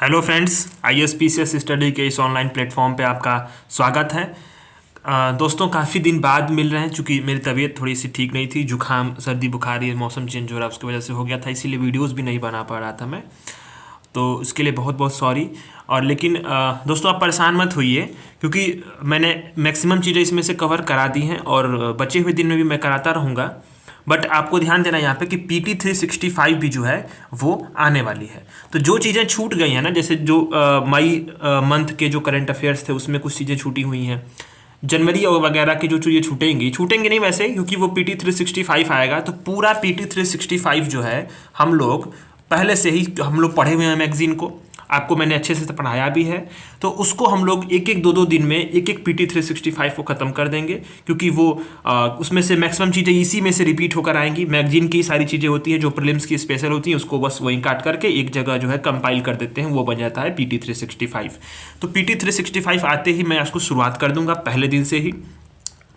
Hello friends, ISPCS study के इस online platform पे आपका स्वागत है। दोस्तों, काफ़ी दिन बाद मिल रहे हैं क्योंकि मेरी तबीयत थोड़ी सी ठीक नहीं थी। जुकाम, सर्दी, बुखार, ये मौसम चेंज हो रहा है उसकी वजह से हो गया था, इसीलिए वीडियोस भी नहीं बना पा रहा था मैं। तो इसके लिए बहुत बहुत सॉरी। और लेकिन दोस्तों, आप परेशान मत होइए क्योंकि मैंने मैक्सिमम चीज़ें इसमें से कवर करा दी हैं और बचे हुए दिन में भी मैं कराता रहूँगा। बट आपको ध्यान देना यहाँ पे कि PT 365 भी जो है वो आने वाली है। तो जो चीज़ें छूट गई हैं ना, जैसे जो मई मंथ के जो करंट अफेयर्स थे उसमें कुछ चीज़ें छूटी हुई हैं। जनवरी और वगैरह की जो चीज़ें छूटेंगी नहीं वैसे, क्योंकि वो PT 365 आएगा। तो पूरा PT 365 जो है हम लोग पहले से ही पढ़े हुए हैं मैगजीन को, आपको मैंने अच्छे से पढ़ाया भी है। तो उसको हम लोग एक एक दो दिन में एक एक PT 365 को ख़त्म कर देंगे, क्योंकि वो उसमें से मैक्सिमम चीज़ें इसी में से रिपीट होकर आएंगी। मैगजीन की सारी चीज़ें होती हैं जो प्रीलिम्स की स्पेशल होती हैं, उसको बस वहीं काट करके एक जगह जो है कंपाइल कर देते हैं, वो बन जाता है PT 365। तो PT 365 आते ही मैं उसको शुरुआत कर दूंगा पहले दिन से ही,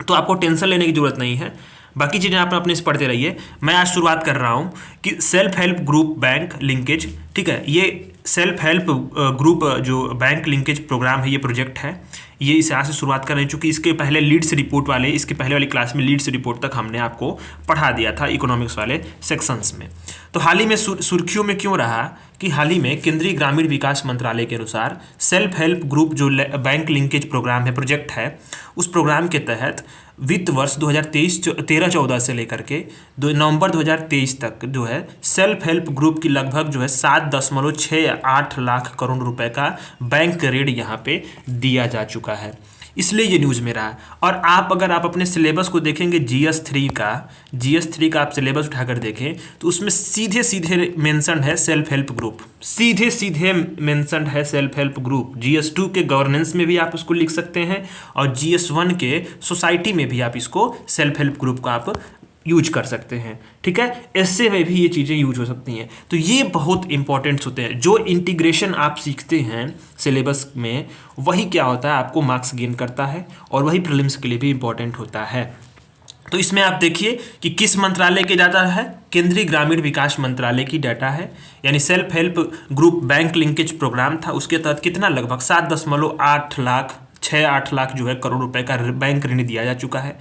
तो आपको टेंशन लेने की ज़रूरत नहीं है। बाकी चीज़ें आप अपने से पढ़ते रहिए। मैं आज शुरुआत कर रहा हूँ कि self help group bank linkage, ठीक है। ये सेल्फ हेल्प ग्रुप जो बैंक लिंकेज प्रोग्राम है, ये प्रोजेक्ट है, ये इस आज से शुरुआत कर रहे हैं। चूँकि इसके पहले लीड्स रिपोर्ट वाले, इसके पहले वाली क्लास में लीड्स रिपोर्ट तक हमने आपको पढ़ा दिया था इकोनॉमिक्स वाले सेक्शंस में। तो हाल ही में सुर्खियों में क्यों रहा कि हाल ही में केंद्रीय ग्रामीण विकास मंत्रालय के अनुसार सेल्फ हेल्प ग्रुप जो बैंक लिंकेज प्रोग्राम है, प्रोजेक्ट है, उस प्रोग्राम के तहत वित्त वर्ष 2013-14 से लेकर के नवंबर 2023 तक जो है सेल्फ हेल्प ग्रुप की लगभग जो है 7.68 लाख करोड़ रुपए का बैंक ऋण यहाँ पे दिया जा चुका है, इसलिए ये न्यूज़ में रहा। और अगर आप अपने सिलेबस को देखेंगे GS3 का आप सिलेबस उठाकर देखें तो उसमें सीधे सीधे मेंशन है सेल्फ हेल्प ग्रुप, सीधे सीधे मेंशन है सेल्फ हेल्प ग्रुप। GS2 के गवर्नेंस में भी आप उसको लिख सकते हैं और GS1 के सोसाइटी में भी आप इसको सेल्फ हेल्प ग्रुप को आप यूज कर सकते हैं, ठीक है। ऐसे में भी ये चीज़ें यूज हो सकती हैं। तो ये बहुत इंपॉर्टेंट होते हैं। जो इंटीग्रेशन आप सीखते हैं सिलेबस में, वही क्या होता है, आपको मार्क्स गेन करता है और वही प्रीलिम्स के लिए भी इंपॉर्टेंट होता है। तो इसमें आप देखिए कि किस मंत्रालय के डाटा है, केंद्रीय ग्रामीण विकास मंत्रालय की डाटा है। यानी self help group bank linkage program था, उसके तहत कितना लगभग 7.8 लाख जो है करोड़ रुपए का बैंक ऋण दिया जा चुका है।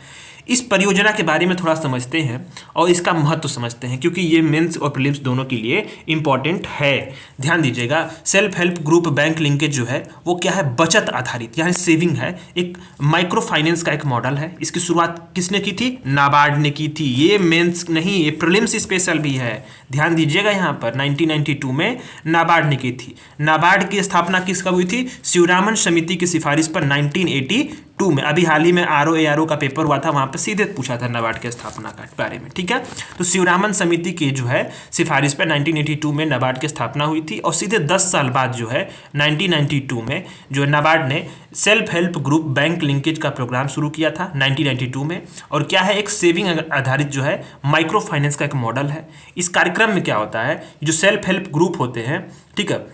इस परियोजना के बारे में थोड़ा समझते हैं और इसका महत्व समझते हैं, क्योंकि ये मेंस और प्रीलिम्स दोनों के लिए इंपॉर्टेंट है। ध्यान दीजिएगा, self help group bank linkage जो है वो क्या है, बचत आधारित यानी सेविंग है, एक माइक्रो फाइनेंस का एक मॉडल है। इसकी शुरुआत किसने की थी, नाबार्ड ने की थी। ये मेंस नहीं, ये प्रीलिम्स स्पेशल भी है। ध्यान दीजिएगा, यहाँ पर 1992 में नाबार्ड ने की थी। नाबार्ड की स्थापना किस कब हुई थी, शिवरामन समिति की सिफारिश पर 1982 में। अभी हाल ही में RO का पेपर हुआ था, वहाँ पर सीधे पूछा था नाबार्ड की स्थापना के बारे में, ठीक है। तो शिवरामन समिति की जो है सिफारिश पर 1982 में नाबार्ड की स्थापना हुई थी और सीधे 10 साल बाद जो है 1992 में जो नाबार्ड ने self help group bank linkage का प्रोग्राम शुरू किया था 1992 में। और क्या है, एक सेविंग आधारित जो है माइक्रो फाइनेंस का एक मॉडल है। इस कार्यक्रम में क्या होता है, जो सेल्फ हेल्प ग्रुप होते हैं, ठीक है,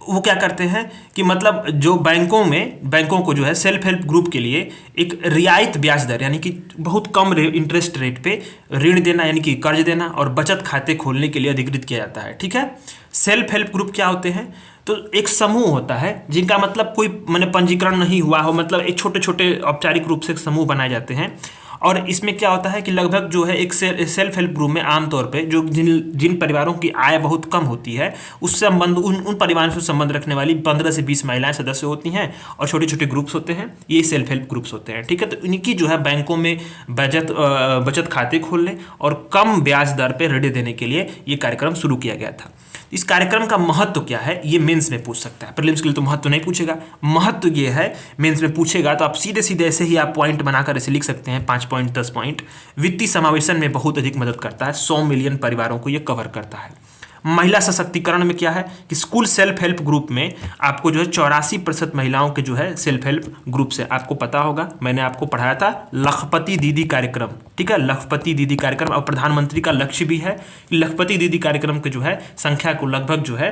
वो क्या करते हैं कि मतलब जो बैंकों को जो है सेल्फ हेल्प ग्रुप के लिए एक रियायत ब्याज दर यानी कि बहुत कम इंटरेस्ट रेट पे ऋण देना यानी कि कर्ज देना और बचत खाते खोलने के लिए अधिकृत किया जाता है, ठीक है। सेल्फ हेल्प ग्रुप क्या होते हैं, तो एक समूह होता है जिनका मतलब कोई पंजीकरण नहीं हुआ हो, मतलब एक छोटे छोटे औपचारिक रूप से समूह बनाए जाते हैं। और इसमें क्या होता है कि लगभग जो है एक सेल्फ हेल्प ग्रुप में आमतौर पे जो जिन परिवारों की आय बहुत कम होती है उससे संबंध उन परिवारों से संबंध रखने वाली 15 से 20 महिलाएं सदस्य होती हैं और छोटे छोटे ग्रुप्स होते हैं, ये सेल्फ हेल्प ग्रुप्स होते हैं, ठीक है। तो इनकी जो है बैंकों में बचत खाते खोलने और कम ब्याज दर पर ऋण देने के लिए ये कार्यक्रम शुरू किया गया था। इस कार्यक्रम का महत्व क्या है, ये मेंस में पूछ सकता है। प्रीलिम्स के लिए तो महत्व नहीं पूछेगा, महत्व ये है मेंस में पूछेगा तो आप सीधे सीधे ऐसे ही आप पॉइंट बनाकर ऐसे लिख सकते हैं, 5 पॉइंट 10 पॉइंट। वित्तीय समावेशन में बहुत अधिक मदद करता है, 100 मिलियन परिवारों को ये कवर करता है। महिला सशक्तिकरण में क्या है कि स्कूल सेल्फ हेल्प ग्रुप में आपको जो है 84% महिलाओं के जो है सेल्फ हेल्प ग्रुप से, आपको पता होगा मैंने आपको पढ़ाया था लखपति दीदी कार्यक्रम, ठीक है। लखपति दीदी कार्यक्रम और प्रधानमंत्री का लक्ष्य भी है कि लखपति दीदी कार्यक्रम के जो है संख्या को लगभग जो है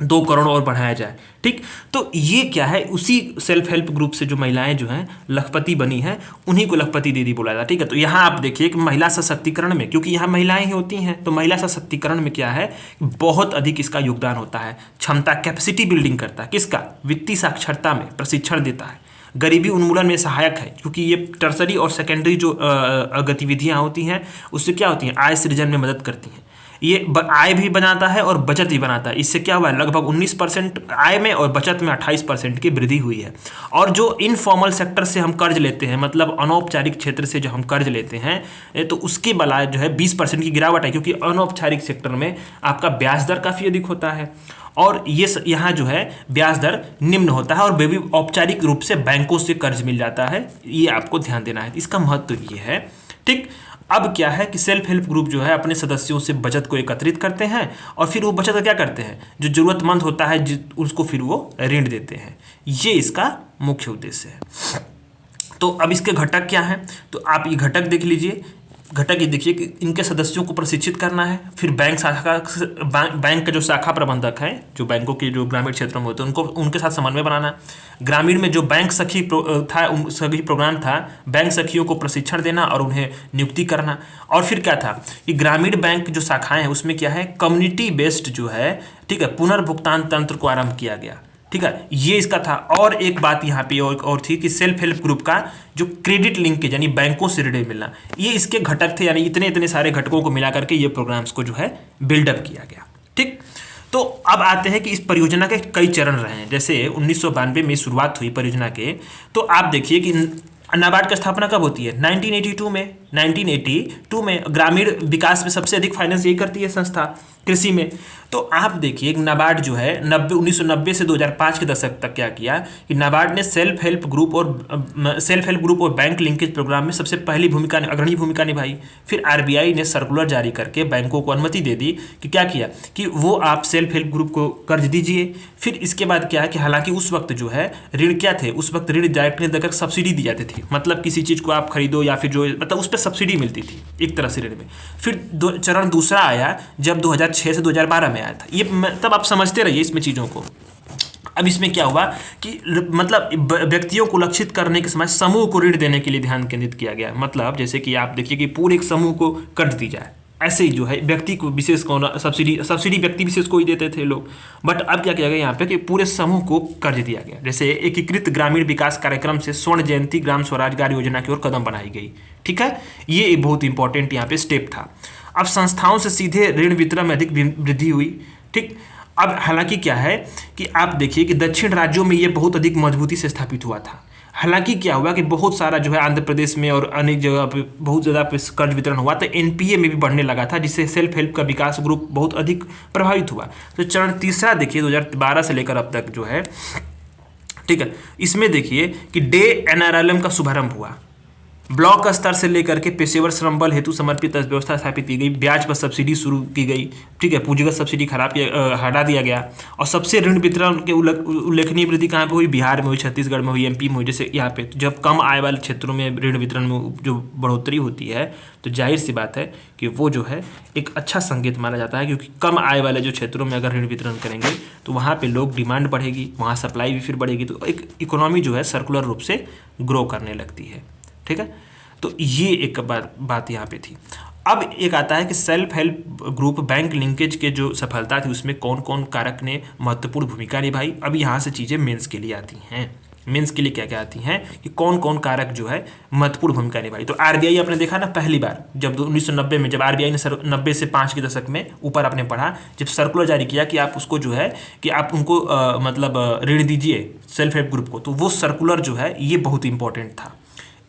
2 करोड़ और बढ़ाया जाए। ठीक, तो ये क्या है, उसी सेल्फ हेल्प ग्रुप से जो महिलाएं जो हैं लखपति बनी हैं, उन्हीं को लखपति दीदी बोला जाता है। ठीक है, तो यहाँ आप देखिए कि महिला सशक्तिकरण में, क्योंकि यहाँ महिलाएं ही होती हैं, तो महिला सशक्तिकरण में क्या है, बहुत अधिक इसका योगदान होता है। क्षमता, कैपेसिटी बिल्डिंग करता है, किसका, वित्तीय साक्षरता में प्रशिक्षण देता है, गरीबी उन्मूलन में सहायक है, क्योंकि ये टर्सरी और सेकेंडरी जो गतिविधियाँ होती हैं उससे क्या होती हैं, आय सृजन में मदद करती हैं। ये आय भी बनाता है और बचत भी बनाता है। इससे क्या हुआ है, लगभग 19% आय में और बचत में 28% की वृद्धि हुई है। और जो इनफॉर्मल सेक्टर से हम कर्ज लेते हैं, मतलब अनौपचारिक क्षेत्र से जो हम कर्ज लेते हैं, तो उसके बजाय जो है 20% की गिरावट है, क्योंकि अनौपचारिक सेक्टर में आपका ब्याज दर काफ़ी अधिक होता है और ये यहाँ जो है ब्याज दर निम्न होता है और वे भी औपचारिक रूप से बैंकों से कर्ज मिल जाता है। ये आपको ध्यान देना है, इसका महत्व ये है। ठीक, अब क्या है कि सेल्फ हेल्प ग्रुप जो है अपने सदस्यों से बचत को एकत्रित करते हैं और फिर वो बचत का क्या करते हैं, जो जरूरतमंद होता है उसको फिर वो ऋण देते हैं। ये इसका मुख्य उद्देश्य है। तो अब इसके घटक क्या हैं, तो आप ये घटक देख लीजिए। घटक ये देखिए कि इनके सदस्यों को प्रशिक्षित करना है, फिर बैंक का जो शाखा प्रबंधक है, जो बैंकों के जो ग्रामीण क्षेत्रों में होते हैं, उनके साथ समन्वय बनाना। ग्रामीण में जो बैंक सखी था, सखी प्रोग्राम था, बैंक सखियों को प्रशिक्षण देना और उन्हें नियुक्ति करना। और फिर क्या था कि ग्रामीण बैंक जो शाखाएं हैं उसमें क्या है, कम्युनिटी बेस्ड जो है, ठीक है, पुनर्भुगतान तंत्र को आरंभ किया गया। ठीक है, ये इसका था। और एक बात यहाँ पे और थी कि सेल्फ हेल्प ग्रुप का जो क्रेडिट लिंकेज यानी बैंकों से ऋण मिलना, ये इसके घटक थे। यानी इतने इतने सारे घटकों को मिला करके ये प्रोग्राम्स को जो है बिल्डअप किया गया। ठीक, तो अब आते हैं कि इस परियोजना के कई चरण रहे हैं। जैसे 1992 में शुरुआत हुई परियोजना के, तो आप देखिए कि नाबार्ड की स्थापना कब होती है, 1982 में। 1982 में ग्रामीण विकास में सबसे अधिक फाइनेंस यही करती है संस्था, कृषि में। तो आप देखिए नाबार्ड जो है 1990 से 2005 के दशक तक क्या किया कि नाबार्ड ने सेल्फ हेल्प ग्रुप और बैंक लिंकेज प्रोग्राम में सबसे पहली अग्रणी भूमिका निभाई। फिर आरबीआई ने सर्कुलर जारी करके बैंकों को अनुमति दे दी कि क्या किया कि वो आप सेल्फ हेल्प ग्रुप को कर्ज दीजिए। फिर इसके बाद क्या है कि हालांकि उस वक्त जो है ऋण क्या थे, उस वक्त ऋण डायरेक्टली देकर सब्सिडी दी जाती थी, मतलब किसी चीज़ को आप खरीदो या फिर जो मतलब उस पर सब्सिडी मिलती थी एक तरह से ऋण में। फिर चरण दूसरा आया जब 2006 से 2012 में आया था। ये तब आप समझते रहिए इसमें चीज़ों को। अब इसमें क्या हुआ कि मतलब व्यक्तियों को लक्षित करने के समय समूह को ऋण देने के लिए ध्यान केंद्रित किया गया। मतलब जैसे कि आप देखिए कि पूरे एक समूह को कर्ज दी जाए, ऐसे ही जो है व्यक्ति को विशेष को सब्सिडी व्यक्ति विशेष को ही देते थे लोग। बट अब क्या किया गया यहाँ पे कि पूरे समूह को कर्ज दिया गया। जैसे एकीकृत ग्रामीण विकास कार्यक्रम से स्वर्ण जयंती ग्राम स्वरोजगार योजना की ओर कदम बढ़ाई गई। ठीक है, ये बहुत इंपॉर्टेंट यहाँ पे स्टेप था। अब संस्थाओं से सीधे ऋण वितरण में अधिक वृद्धि हुई। ठीक, अब हालांकि क्या है कि आप देखिए कि दक्षिण राज्यों में ये बहुत अधिक मजबूती से स्थापित हुआ था। हालांकि क्या हुआ कि बहुत सारा जो है आंध्र प्रदेश में और अनेक जगह पे बहुत ज़्यादा कर्ज वितरण हुआ, तो एनपीए में भी बढ़ने लगा था, जिससे सेल्फ हेल्प का विकास ग्रुप बहुत अधिक प्रभावित हुआ। तो चरण तीसरा देखिए 2012 से लेकर अब तक जो है, ठीक है, इसमें देखिए कि डे एनआरएलएम का शुभारंभ हुआ। ब्लॉक स्तर से लेकर के पेशेवर श्रम बल हेतु समर्पित व्यवस्था स्थापित की गई। ब्याज पर सब्सिडी शुरू की गई। ठीक है, पूंजीगत सब्सिडी हटा दिया गया। और सबसे ऋण वितरण के उल्लेखनीय वृद्धि कहाँ पे हुई, बिहार में हुई, छत्तीसगढ़ में हुई, एमपी में हुई। जैसे यहाँ पे जब कम आय वाले क्षेत्रों में ऋण वितरण में जो बढ़ोतरी होती है, तो जाहिर सी बात है कि वो जो है एक अच्छा संकेत माना जाता है, क्योंकि कम आय वाले जो क्षेत्रों में अगर ऋण वितरण करेंगे तो वहाँ पे लोग डिमांड बढ़ेगी, वहाँ सप्लाई भी फिर बढ़ेगी, तो एक इकोनॉमी जो है सर्कुलर रूप से ग्रो करने लगती है। ठीक है, तो ये एक बात यहाँ पे थी। अब एक आता है कि self help group bank linkage के जो सफलता थी उसमें कौन कौन कारक ने महत्वपूर्ण भूमिका निभाई। अब यहाँ से चीज़ें मेंस के लिए आती हैं। मेंस के लिए क्या क्या आती हैं कि कौन कौन कारक जो है महत्वपूर्ण भूमिका निभाई। तो आरबीआई आपने देखा ना, पहली बार जब 1990 में जब आरबीआई ने 90 से 5 के दशक में ऊपर आपने पढ़ा, जब सर्कुलर जारी किया कि आप उसको जो है कि आप उनको मतलब ऋण दीजिए सेल्फ हेल्प ग्रुप को, तो वो सर्कुलर जो है ये बहुत इंपॉर्टेंट था।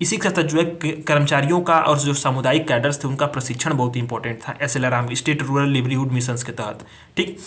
इसी के साथ जो है कर्मचारियों का और जो सामुदायिक कैडर्स थे उनका प्रशिक्षण बहुत इंपॉर्टेंट था, SLR state rural livelihood missions के तहत। ठीक,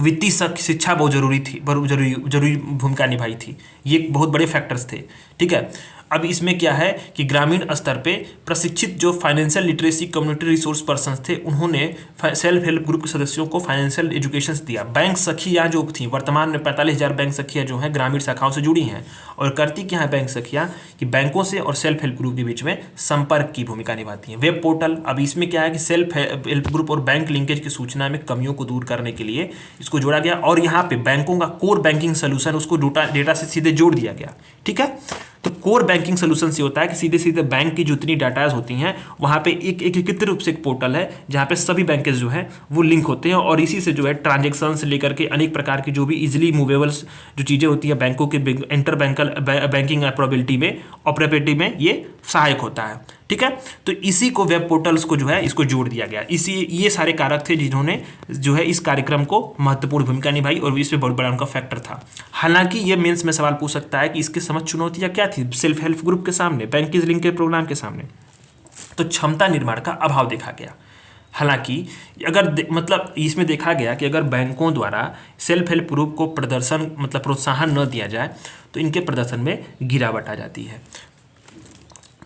वित्तीय शिक्षा बहुत जरूरी थी, जरूरी भूमिका निभाई थी। ये बहुत बड़े फैक्टर्स थे। ठीक है, अब इसमें क्या है कि ग्रामीण स्तर पे प्रशिक्षित जो financial literacy community resource person थे उन्होंने सेल्फ हेल्प ग्रुप के सदस्यों को फाइनेंशियल एजुकेशन दिया। बैंक सखियाँ जो थी, वर्तमान में 45,000 बैंक सखियाँ जो हैं ग्रामीण शाखाओं से जुड़ी हैं, और करती क्या है बैंक सखियाँ कि बैंकों से और सेल्फ हेल्प ग्रुप के बीच में संपर्क की भूमिका निभाती हैं। वेब पोर्टल, अब इसमें क्या है कि सेल्फ हेल्प ग्रुप और बैंक लिंकेज की सूचना में कमियों को दूर करने के लिए इसको जोड़ा गया, और यहाँ पे बैंकों का कोर बैंकिंग सोल्यूशन उसको डेटा से सीधे जोड़ दिया गया। ठीक है, तो कोर बैंकिंग सोल्यूशन से होता है कि सीधे सीधे बैंक की जितनी डाटाज होती हैं वहाँ पे एक एकीकृत रूप से एक पोर्टल है जहाँ पे सभी बैंकेज जो है वो लिंक होते हैं, और इसी से जो है ट्रांजेक्शन से लेकर के अनेक प्रकार की जो भी इजिली मूवेबल्स जो चीज़ें होती हैं बैंकों के इंटर बैंकिंग ऑपरेबिलिटी में ये सहायक होता है। ठीक है, तो इसी को वेब पोर्टल्स को जो है इसको जोड़ दिया गया। इसी ये सारे कारक थे जिन्होंने जो है इस कार्यक्रम को महत्वपूर्ण भूमिका निभाई और इसमें बहुत बड़ा उनका फैक्टर था। हालांकि ये मेंस में सवाल पूछ सकता है कि इसके समझ चुनौतियां क्या थी सेल्फ हेल्प ग्रुप के सामने, बैंकिंग लिंक के प्रोग्राम के सामने। तो क्षमता निर्माण का अभाव देखा गया। हालांकि अगर मतलब इसमें देखा गया कि अगर बैंकों द्वारा सेल्फ हेल्प ग्रुप को प्रदर्शन मतलब प्रोत्साहन न दिया जाए तो इनके प्रदर्शन में गिरावट आ जाती है।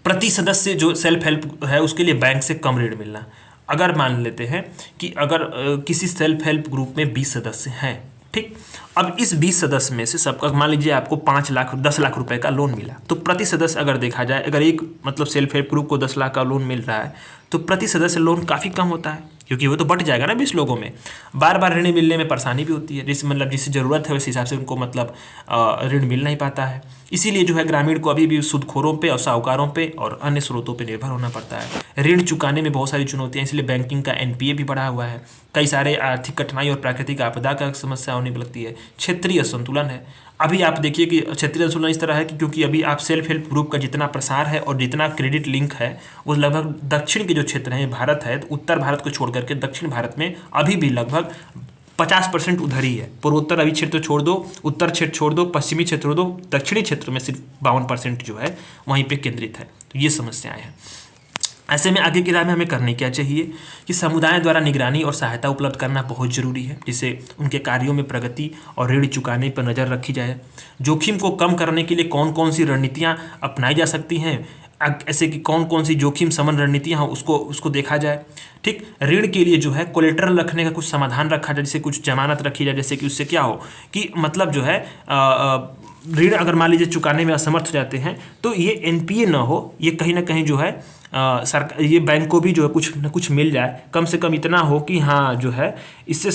प्रति सदस्य जो सेल्फ हेल्प है उसके लिए बैंक से कम ऋण मिलना। अगर मान लेते हैं कि अगर किसी सेल्फ हेल्प ग्रुप में 20 सदस्य हैं, ठीक, अब इस 20 सदस्य में से सबका मान लीजिए आपको 5 लाख 10 लाख रुपए का लोन मिला, तो प्रति सदस्य अगर देखा जाए, अगर एक मतलब सेल्फ हेल्प ग्रुप को 10 लाख का लोन मिल रहा है तो प्रति सदस्य लोन काफ़ी कम होता है, क्योंकि वो तो बट जाएगा ना 20 लोगों में। बार बार ऋण मिलने में परेशानी भी होती है, जिससे ज़रूरत है उस हिसाब से उनको मतलब ऋण मिल नहीं पाता है। इसीलिए जो है ग्रामीण को अभी भी सूदखोरों पे और साहूकारों पे और अन्य स्रोतों पे निर्भर होना पड़ता है। ऋण चुकाने में बहुत सारी चुनौतियां, इसलिए बैंकिंग का एनपीए भी बढ़ा हुआ है। कई सारे आर्थिक कठिनाई और प्राकृतिक आपदा का समस्या होने लगती है। क्षेत्रीय असंतुलन है। अभी आप देखिए कि क्षेत्रीय असंतुलन इस तरह है कि क्योंकि अभी आप सेल्फ हेल्प ग्रुप का जितना प्रसार है और जितना क्रेडिट लिंक है वो लगभग दक्षिण के जो क्षेत्र हैं, भारत है तो उत्तर भारत को छोड़ करके दक्षिण भारत में अभी भी लगभग 50% उधर ही है। पूर्वोत्तर अभी क्षेत्र छोड़ दो, उत्तर क्षेत्र छोड़ दो, पश्चिमी क्षेत्र छोड़ दो, दक्षिणी क्षेत्र में सिर्फ 52% जो है वहीं पे केंद्रित है। तो ये समस्याएं हैं। ऐसे में आगे की राह में हमें करने क्या चाहिए कि समुदाय द्वारा निगरानी और सहायता उपलब्ध करना बहुत जरूरी है, जिससे उनके कार्यों में प्रगति और ऋण चुकाने पर नज़र रखी जाए। जोखिम को कम करने के लिए कौन कौन सी रणनीतियाँ अपनाई जा सकती हैं, ऐसे कि कौन कौन सी जोखिम समन रणनीतियाँ हैं उसको देखा जाए। ठीक, ऋण के लिए जो है कोलेटरल रखने का कुछ समाधान रखा जाए, जैसे कुछ जमानत रखी जाए, जैसे कि उससे क्या हो कि मतलब जो है ऋण अगर मान लीजिए चुकाने में असमर्थ हो जाते हैं तो ये एनपीए ना हो, ये कहीं ना कहीं जो है सरकार ये बैंक को भी जो है कुछ न कुछ मिल जाए, कम से कम इतना हो कि हाँ जो है इससे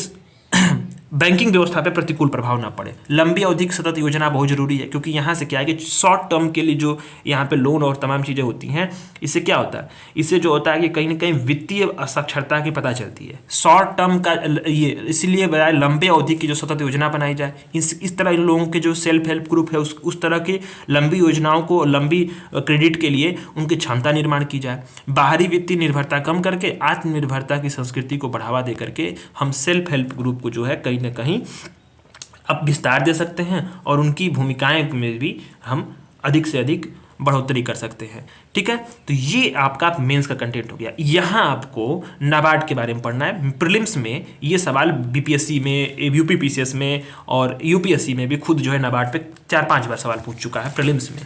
बैंकिंग व्यवस्था पे प्रतिकूल प्रभाव ना पड़े। लंबी अवधि की सतत योजना बहुत जरूरी है, क्योंकि यहाँ से क्या है कि शॉर्ट टर्म के लिए जो यहाँ पे लोन और तमाम चीज़ें होती हैं, इससे क्या होता है, इससे जो होता है कि कहीं ना कहीं वित्तीय साक्षरता की पता चलती है। शॉर्ट टर्म का ये इसलिए बजाय लंबे अवधि की जो सतत योजना बनाई जाए, इस तरह इन लोगों के जो सेल्फ हेल्प ग्रुप है उस तरह की लंबी योजनाओं को, लंबी क्रेडिट के लिए उनकी क्षमता निर्माण की जाए। बाहरी वित्तीय निर्भरता कम करके आत्मनिर्भरता की संस्कृति को बढ़ावा दे करके हम सेल्फ हेल्प ग्रुप को जो है कहीं ना कहीं अब विस्तार दे सकते हैं और उनकी भूमिकाएं में भी हम अधिक से अधिक बढ़ोतरी कर सकते हैं। ठीक है, तो ये आपका मेंस का कंटेंट हो गया। यहाँ आपको नाबार्ड के बारे में पढ़ना है। प्रीलिम्स में ये सवाल बीपीएससी में, यूपीपीसीएस में और यूपीएससी में भी खुद जो है नाबार्ड पे 4-5 बार सवाल पूछ चुका है प्रीलिम्स में।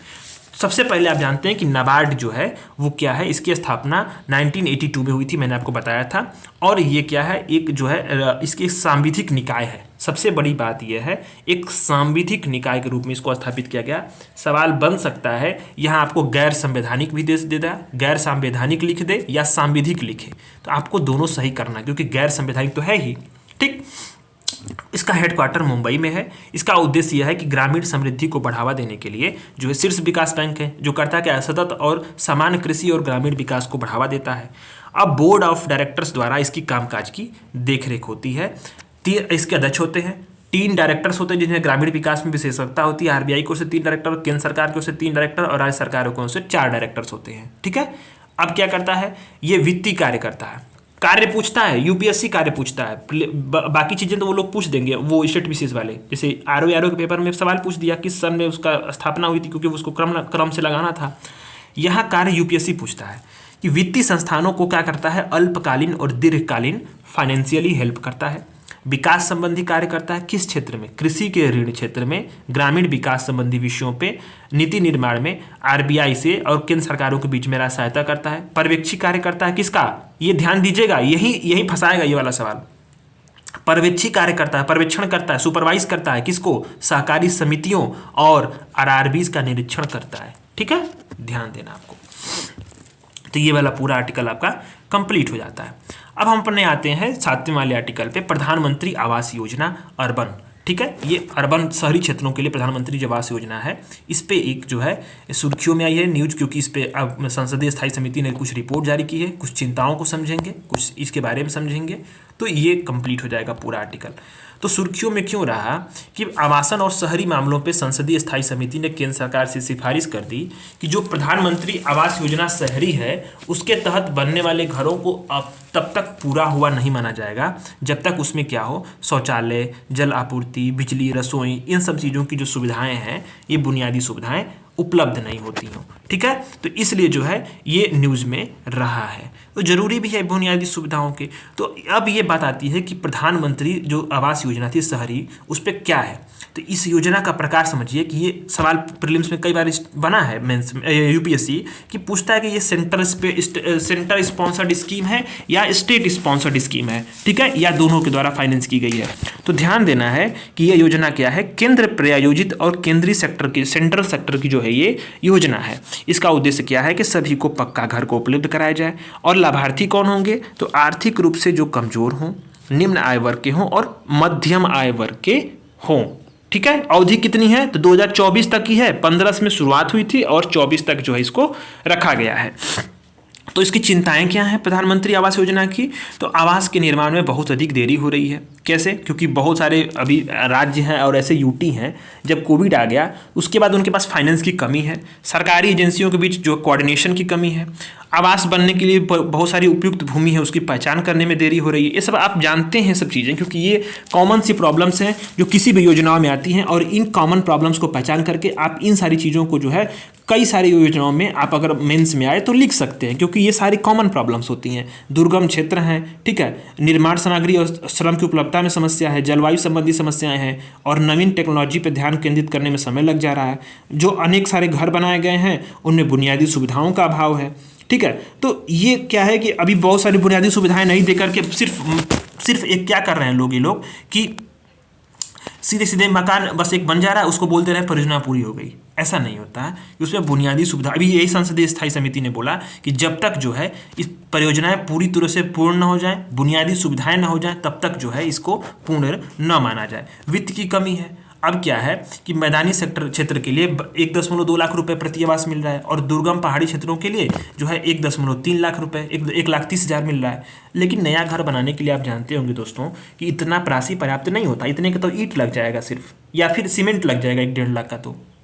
सबसे पहले आप जानते हैं कि नाबार्ड जो है वो क्या है। इसकी स्थापना 1982 में हुई थी, मैंने आपको बताया था। और ये क्या है, एक जो है इसकी सांविधिक निकाय है। सबसे बड़ी बात यह है, एक सांविधिक निकाय के रूप में इसको स्थापित किया गया। सवाल बन सकता है यहाँ आपको गैर संवैधानिक भी दे दे, गैर संवैधानिक लिख दे या सांविधिक लिखे, तो आपको दोनों सही करना है, क्योंकि गैर संवैधानिक तो है ही। ठीक, इसका हेडक्वार्टर मुंबई में है। इसका उद्देश्य यह है कि ग्रामीण समृद्धि को बढ़ावा देने के लिए जो है शीर्ष विकास बैंक है, जो करता है कि सतत और समान कृषि और ग्रामीण विकास को बढ़ावा देता है। अब बोर्ड ऑफ डायरेक्टर्स द्वारा इसकी कामकाज की देखरेख होती है। इसके अध्यक्ष होते हैं, 3 डायरेक्टर्स होते हैं जिन्हें ग्रामीण विकास में विशेषज्ञता होती है। आरबीआई को से 3 डायरेक्टर, केंद्र सरकार को से 3 डायरेक्टर और राज्य सरकारों को से 4 डायरेक्टर्स होते हैं। ठीक है, अब क्या करता है, ये वित्तीय कार्य करता है, कार्य पूछता है, यूपीएससी कार्य पूछता है। बाकी चीजें तो वो लोग पूछ देंगे, वो स्टेट विशेष वाले, जैसे आरओ के पेपर में सवाल पूछ दिया किस सन में उसका स्थापना हुई थी, क्योंकि उसको क्रम से लगाना था। यहाँ कार्य यूपीएससी पूछता है कि वित्तीय संस्थानों को क्या करता है, अल्पकालीन और दीर्घकालीन फाइनेंशियली हेल्प करता है। विकास संबंधी कार्य करता है किस क्षेत्र में? कृषि के ऋण क्षेत्र में, ग्रामीण विकास संबंधी विषयों पे, नीति निर्माण में, आरबीआई से और केंद्र सरकारों के बीच में सहायता करता है। पर्यवेक्षी कार्य करता है किसका? ये ध्यान दीजिएगा, यही फंसाएगा ये वाला सवाल। पर्यवेक्षी कार्य करता है, पर्यवेक्षण करता है, सुपरवाइज करता है किसको? सहकारी समितियों और आरआरबीज का निरीक्षण करता है। ठीक है, ध्यान देना आपको। तो ये वाला पूरा आर्टिकल आपका कंप्लीट हो जाता है। अब हम पढ़ने आते हैं 7वें वाले आर्टिकल पे, प्रधानमंत्री आवास योजना अर्बन। ठीक है, ये अर्बन शहरी क्षेत्रों के लिए प्रधानमंत्री आवास योजना है। इस पे एक जो है सुर्खियों में आई है न्यूज, क्योंकि इस पे अब संसदीय स्थायी समिति ने कुछ रिपोर्ट जारी की है, कुछ चिंताओं को समझेंगे, कुछ इसके बारे में समझेंगे, तो ये कंप्लीट हो जाएगा पूरा आर्टिकल। तो सुर्खियों में क्यों रहा कि आवासन और शहरी मामलों पे संसदीय स्थायी समिति ने केंद्र सरकार से सिफारिश कर दी कि जो प्रधानमंत्री आवास योजना शहरी है उसके तहत बनने वाले घरों को अब तब तक पूरा हुआ नहीं माना जाएगा जब तक उसमें क्या हो, शौचालय, जल आपूर्ति, बिजली, रसोई, इन सब चीज़ों की जो सुविधाएं हैं, ये बुनियादी सुविधाएं उपलब्ध नहीं होती हों। ठीक है, तो इसलिए जो है ये न्यूज़ में रहा है। तो जरूरी भी है बुनियादी सुविधाओं के। तो अब ये बात आती है कि प्रधानमंत्री जो आवास योजना थी शहरी, उस पर क्या है? तो इस योजना का प्रकार समझिए कि ये सवाल प्रीलिम्स में कई बार बना है, मेंस यूपीएससी कि पूछता है कि ये सेंटर स्पॉन्सर्ड स्कीम है या स्टेट स्पॉन्सर्ड स्कीम है, ठीक है, या दोनों के द्वारा फाइनेंस की गई है। तो ध्यान देना है कि ये योजना क्या है, केंद्र प्रायोजित और केंद्रीय सेक्टर की, सेंट्रल सेक्टर की जो है ये योजना है। इसका उद्देश्य क्या है कि सभी को पक्का घर को उपलब्ध कराया जाए। और लाभार्थी कौन होंगे? तो आर्थिक रूप से जो कमजोर हों, निम्न आय वर्ग के हों और मध्यम आय वर्ग के हों। ठीक है, अवधि कितनी है? तो 2024 तक की है, 15 में शुरुआत हुई थी और 24 तक जो है इसको रखा गया है। तो इसकी चिंताएं क्या हैं प्रधानमंत्री आवास योजना की? तो आवास के निर्माण में बहुत अधिक देरी हो रही है। कैसे? क्योंकि बहुत सारे अभी राज्य हैं और ऐसे यूटी हैं, जब कोविड आ गया उसके बाद उनके पास फाइनेंस की कमी है, सरकारी एजेंसियों के बीच जो कोऑर्डिनेशन की कमी है, आवास बनने के लिए बहुत सारी उपयुक्त भूमि है उसकी पहचान करने में देरी हो रही है। ये सब आप जानते हैं सब चीज़ें, क्योंकि ये कॉमन सी प्रॉब्लम्स हैं जो किसी भी योजनाओं में आती हैं, और इन कॉमन प्रॉब्लम्स को पहचान करके आप इन सारी चीज़ों को जो है कई सारी योजनाओं में आप अगर मेंस में आए तो लिख सकते हैं, क्योंकि ये सारी कॉमन प्रॉब्लम्स होती हैं। दुर्गम क्षेत्र हैं, ठीक है, निर्माण सामग्री और श्रम की उपलब्धता में समस्या है, जलवायु संबंधी समस्याएं हैं, और नवीन टेक्नोलॉजी पर ध्यान केंद्रित करने में समय लग जा रहा है। जो अनेक सारे घर बनाए गए हैं उनमें बुनियादी सुविधाओं का अभाव है। ठीक है, तो ये क्या है कि अभी बहुत सारी बुनियादी सुविधाएं नहीं देकर के सिर्फ एक क्या कर रहे हैं लोग, ये लोग कि सीधे सीधे मकान बस एक बन जा रहा है, उसको बोलते रहे परियोजना पूरी हो गई। ऐसा नहीं होता है, उसमें बुनियादी सुविधा, अभी यही संसदीय स्थायी समिति ने बोला कि जब तक जो है इस परियोजनाएं पूरी तरह से पूर्ण न हो जाए, बुनियादी सुविधाएं न हो जाए, तब तक जो है इसको पूर्ण न माना जाए। वित्त की कमी है। अब क्या है कि मैदानी सेक्टर क्षेत्र के लिए 1.2 लाख रुपए प्रति आवास मिल रहा है, और दुर्गम पहाड़ी क्षेत्रों के लिए जो है 1.3 लाख रुपए, 1,30,000 मिल रहा है। लेकिन नया घर बनाने के लिए आप जानते होंगे दोस्तों कि इतना राशि पर्याप्त नहीं होता, इतने का तो ईंट लग जाएगा सिर्फ, या फिर सीमेंट लग जाएगा 1-1.5 लाख का।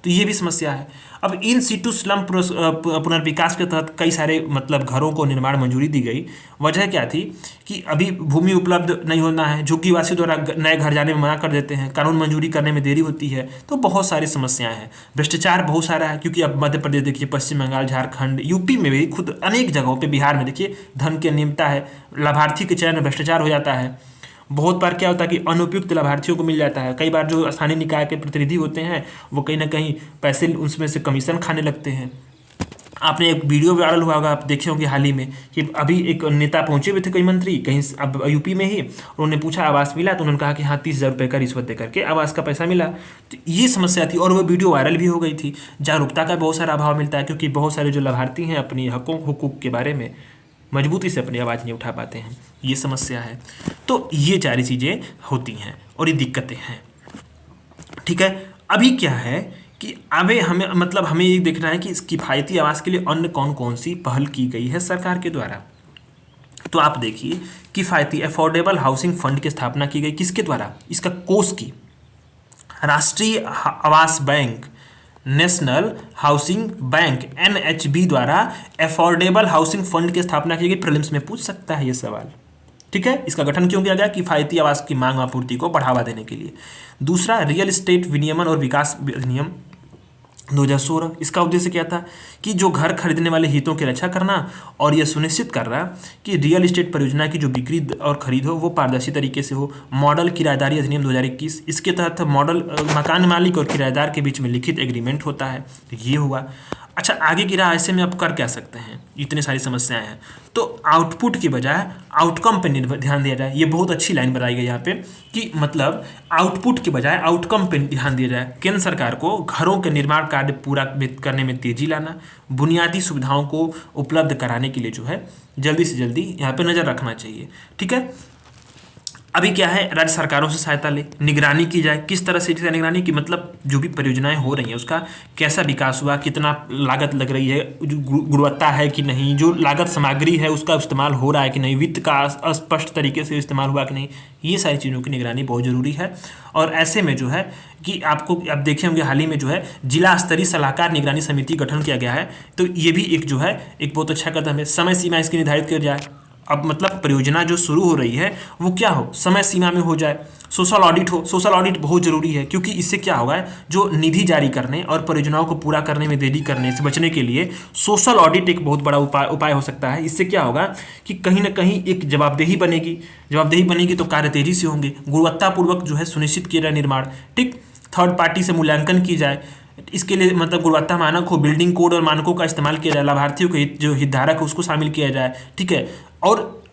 तो ये भी समस्या है। अब इन सीटू स्लम पुनर्विकास के तहत कई सारे मतलब घरों को निर्माण मंजूरी दी गई। वजह क्या थी कि अभी भूमि उपलब्ध नहीं होना है, झुग्गीवासियों द्वारा नए घर जाने में मना कर देते हैं, कानून मंजूरी करने में देरी होती है, तो बहुत सारी समस्याएं हैं। भ्रष्टाचार बहुत सारा है, क्योंकि अब मध्य प्रदेश देखिए, पश्चिम बंगाल, झारखंड, यूपी में भी खुद अनेक जगहों पर, बिहार में देखिए धन की अनियमितता है, लाभार्थी के चयन में भ्रष्टाचार हो जाता है। बहुत बार क्या होता है कि अनुपयुक्त लाभार्थियों को मिल जाता है। कई बार जो स्थानीय निकाय के प्रतिनिधि होते हैं वो कहीं ना कहीं पैसे उसमें से कमीशन खाने लगते हैं। आपने एक वीडियो वायरल हुआ होगा, आप देखे होंगे हाल ही में, कि अभी एक नेता पहुंचे हुए थे, कई मंत्री कहीं अब यूपी में ही, उन्होंने पूछा आवास मिला, तो उन्होंने कहा कि हाँ 30,000 रुपये का रिश्वत दे करके आवास का पैसा मिला। तो ये समस्या थी, और वो वीडियो वायरल भी हो गई थी। जागरूकता का बहुत सारा अभाव मिलता है, क्योंकि बहुत सारे जो लाभार्थी हैं अपनी हकूक के बारे में मजबूती से अपनी आवाज़ नहीं उठा पाते हैं, ये समस्या है। तो ये सारी चीज़ें होती हैं और ये दिक्कतें हैं। ठीक है, अभी क्या है कि अभी हमें ये देखना है कि इस किफ़ायती आवास के लिए अन्य कौन कौन सी पहल की गई है सरकार के द्वारा। तो आप देखिए, किफ़ायती अफोर्डेबल हाउसिंग फंड की स्थापना की गई, किसके द्वारा? इसका कोष की राष्ट्रीय आवास bank, national housing bank NHB द्वारा अफोर्डेबल हाउसिंग फंड की स्थापना की गई। प्रीलिम्स में पूछ सकता है ये सवाल। ठीक है, इसका गठन क्यों किया गया? किफायती आवास की मांग आपूर्ति को बढ़ावा देने के लिए। दूसरा, रियल एस्टेट विनियमन और विकास अधिनियम 2016। इसका उद्देश्य क्या था कि जो घर खरीदने वाले हितों की रक्षा करना और यह सुनिश्चित करना कि रियल एस्टेट परियोजना की जो बिक्री और खरीद हो वो पारदर्शी तरीके से हो। मॉडल किराएदारी अधिनियम 2021, इसके तहत मॉडल मकान मालिक और किराएदार के बीच में लिखित एग्रीमेंट होता है। ये हुआ। अच्छा, आगे की राह ऐसे में आप कर क्या सकते हैं, इतनी सारी समस्याएं हैं, तो आउटपुट की बजाय आउटकम पे ध्यान दिया जाए। ये बहुत अच्छी लाइन बताई गई यहाँ पे कि मतलब आउटपुट की बजाय आउटकम पे ध्यान दिया जाए। केंद्र सरकार को घरों के निर्माण कार्य पूरा करने में तेजी लाना, बुनियादी सुविधाओं को उपलब्ध कराने के लिए जो है जल्दी से जल्दी यहाँ पे नज़र रखना चाहिए। ठीक है, अभी क्या है, राज्य सरकारों से सहायता ले, निगरानी की जाए। किस तरह से निगरानी की, मतलब जो भी परियोजनाएं हो रही हैं उसका कैसा विकास हुआ, कितना लागत लग रही है, गुणवत्ता है कि नहीं, जो लागत सामग्री है उसका इस्तेमाल हो रहा है कि नहीं, वित्त का स्पष्ट तरीके से इस्तेमाल हुआ कि नहीं, ये सारी चीज़ों की निगरानी बहुत ज़रूरी है। और ऐसे में जो है कि आपको आप देखे होंगे हाल ही में जो है जिला स्तरीय सलाहकार निगरानी समिति गठन किया गया है, तो ये भी एक जो है एक बहुत अच्छा कदम है। समय सीमा इसकी निर्धारित की जाए। अब मतलब परियोजना जो शुरू हो रही है वो क्या हो, समय सीमा में हो जाए। सोशल ऑडिट हो, सोशल ऑडिट बहुत ज़रूरी है, क्योंकि इससे क्या होगा, जो निधि जारी करने और परियोजनाओं को पूरा करने में देरी करने से बचने के लिए सोशल ऑडिट एक बहुत बड़ा उपाय हो सकता है। इससे क्या होगा कि कहीं ना कहीं एक जवाबदेही बनेगी तो कार्य तेजी से होंगे, गुणवत्तापूर्वक जो है सुनिश्चित किया जाए निर्माण। ठीक, थर्ड पार्टी से मूल्यांकन की जाए, इसके लिए मतलब गुणवत्ता मानक हो, बिल्डिंग कोड और मानकों का इस्तेमाल किया जाए, लाभार्थियों के जो हितधारक है उसको शामिल किया जाए। ठीक है, और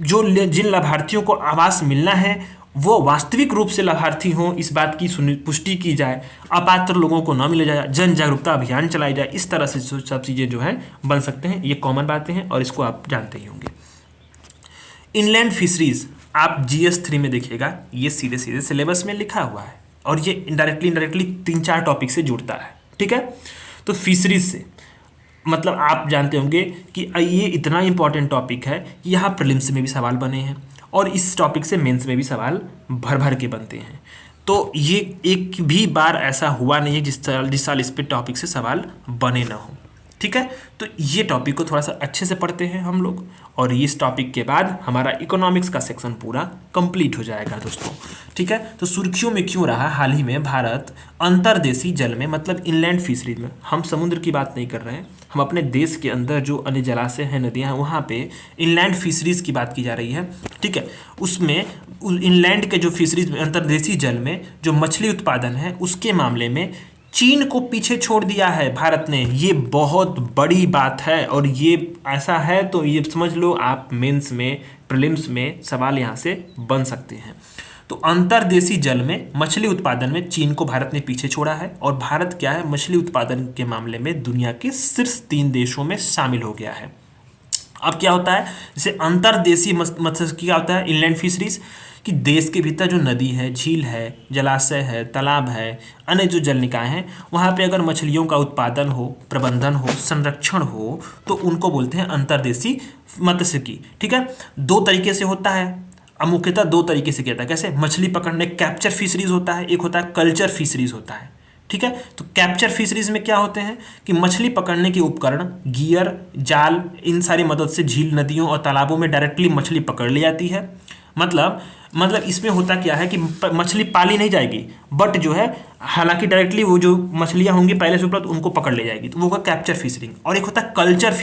जो जिन लाभार्थियों को आवास मिलना है वो वास्तविक रूप से लाभार्थी हों, इस बात की पुष्टि की जाए, अपात्र लोगों को न मिला जाए, जन जागरूकता अभियान चलाई जाए। इस तरह से सब चीज़ें जो है बन सकते हैं। ये कॉमन बातें हैं और इसको आप जानते ही होंगे। इनलैंड फिशरीज आप GS3 में देखिएगा, ये सीधे सीधे सिलेबस में लिखा हुआ है और ये इनडायरेक्टली 3-4 टॉपिक से जुड़ता है। ठीक है, तो फिशरीज से मतलब आप जानते होंगे कि ये इतना इंपॉर्टेंट टॉपिक है कि यहाँ प्रीलिम्स में भी सवाल बने हैं और इस टॉपिक से मेंस में भी सवाल भर के बनते हैं। तो ये एक भी बार ऐसा हुआ नहीं है जिस साल इस पे टॉपिक से सवाल बने ना हो। ठीक है, तो ये टॉपिक को थोड़ा सा अच्छे से पढ़ते हैं हम लोग, और इस टॉपिक के बाद हमारा इकोनॉमिक्स का सेक्शन पूरा कंप्लीट हो जाएगा दोस्तों। ठीक है, तो सुर्खियों में क्यों रहा हाल ही में भारत अंतर्देशीय जल में, मतलब इनलैंड फिशरीज में। हम समुद्र की बात नहीं कर रहे हैं, हम अपने देश के अंदर जो अन्य जलाशय हैं, नदियाँ हैं, वहाँ पे इनलैंड फिशरीज की बात की जा रही है। ठीक है, उसमें इनलैंड के जो फिशरीज अंतर्देशीय जल में जो मछली उत्पादन है उसके मामले में चीन को पीछे छोड़ दिया है भारत ने। ये बहुत बड़ी बात है, और ये ऐसा है तो ये समझ लो आप मेंस में प्रीलिम्स में सवाल यहाँ से बन सकते हैं। तो अंतर्देशीय जल में मछली उत्पादन में चीन को भारत ने पीछे छोड़ा है, और भारत क्या है, मछली उत्पादन के मामले में दुनिया के शीर्ष 3 देशों में शामिल हो गया है। अब क्या होता है, जैसे अंतर्देशीय मत्स्य क्या होता है, इनलैंड फिशरीज, कि देश के भीतर जो नदी है, झील है, जलाशय है, तालाब है, अन्य जो जल निकाय हैं, वहाँ पे अगर मछलियों का उत्पादन हो, प्रबंधन हो, संरक्षण हो, तो उनको बोलते हैं अंतर्देशीय मत्स्यिकी। ठीक है, 2 तरीके से होता है, मुख्यतः 2 तरीके से किया जाता है। कैसे, मछली पकड़ने कैप्चर फिशरीज होता है, एक होता है कल्चर फिशरीज होता है। ठीक है, तो कैप्चर फिशरीज में क्या होते हैं कि मछली पकड़ने के उपकरण, गियर, जाल, इन सारी मदद से झील, नदियों और तालाबों में डायरेक्टली मछली पकड़ ली जाती है। मतलब इसमें होता क्या है कि मछली पाली नहीं जाएगी, बट जो है हालांकि डायरेक्टली वो जो मछलियां होंगी पहले से उपलब्ध उनको पकड़ ले जाएगी, तो वो होगा कैप्चर फिशरिंग। और एक होता है कल्चर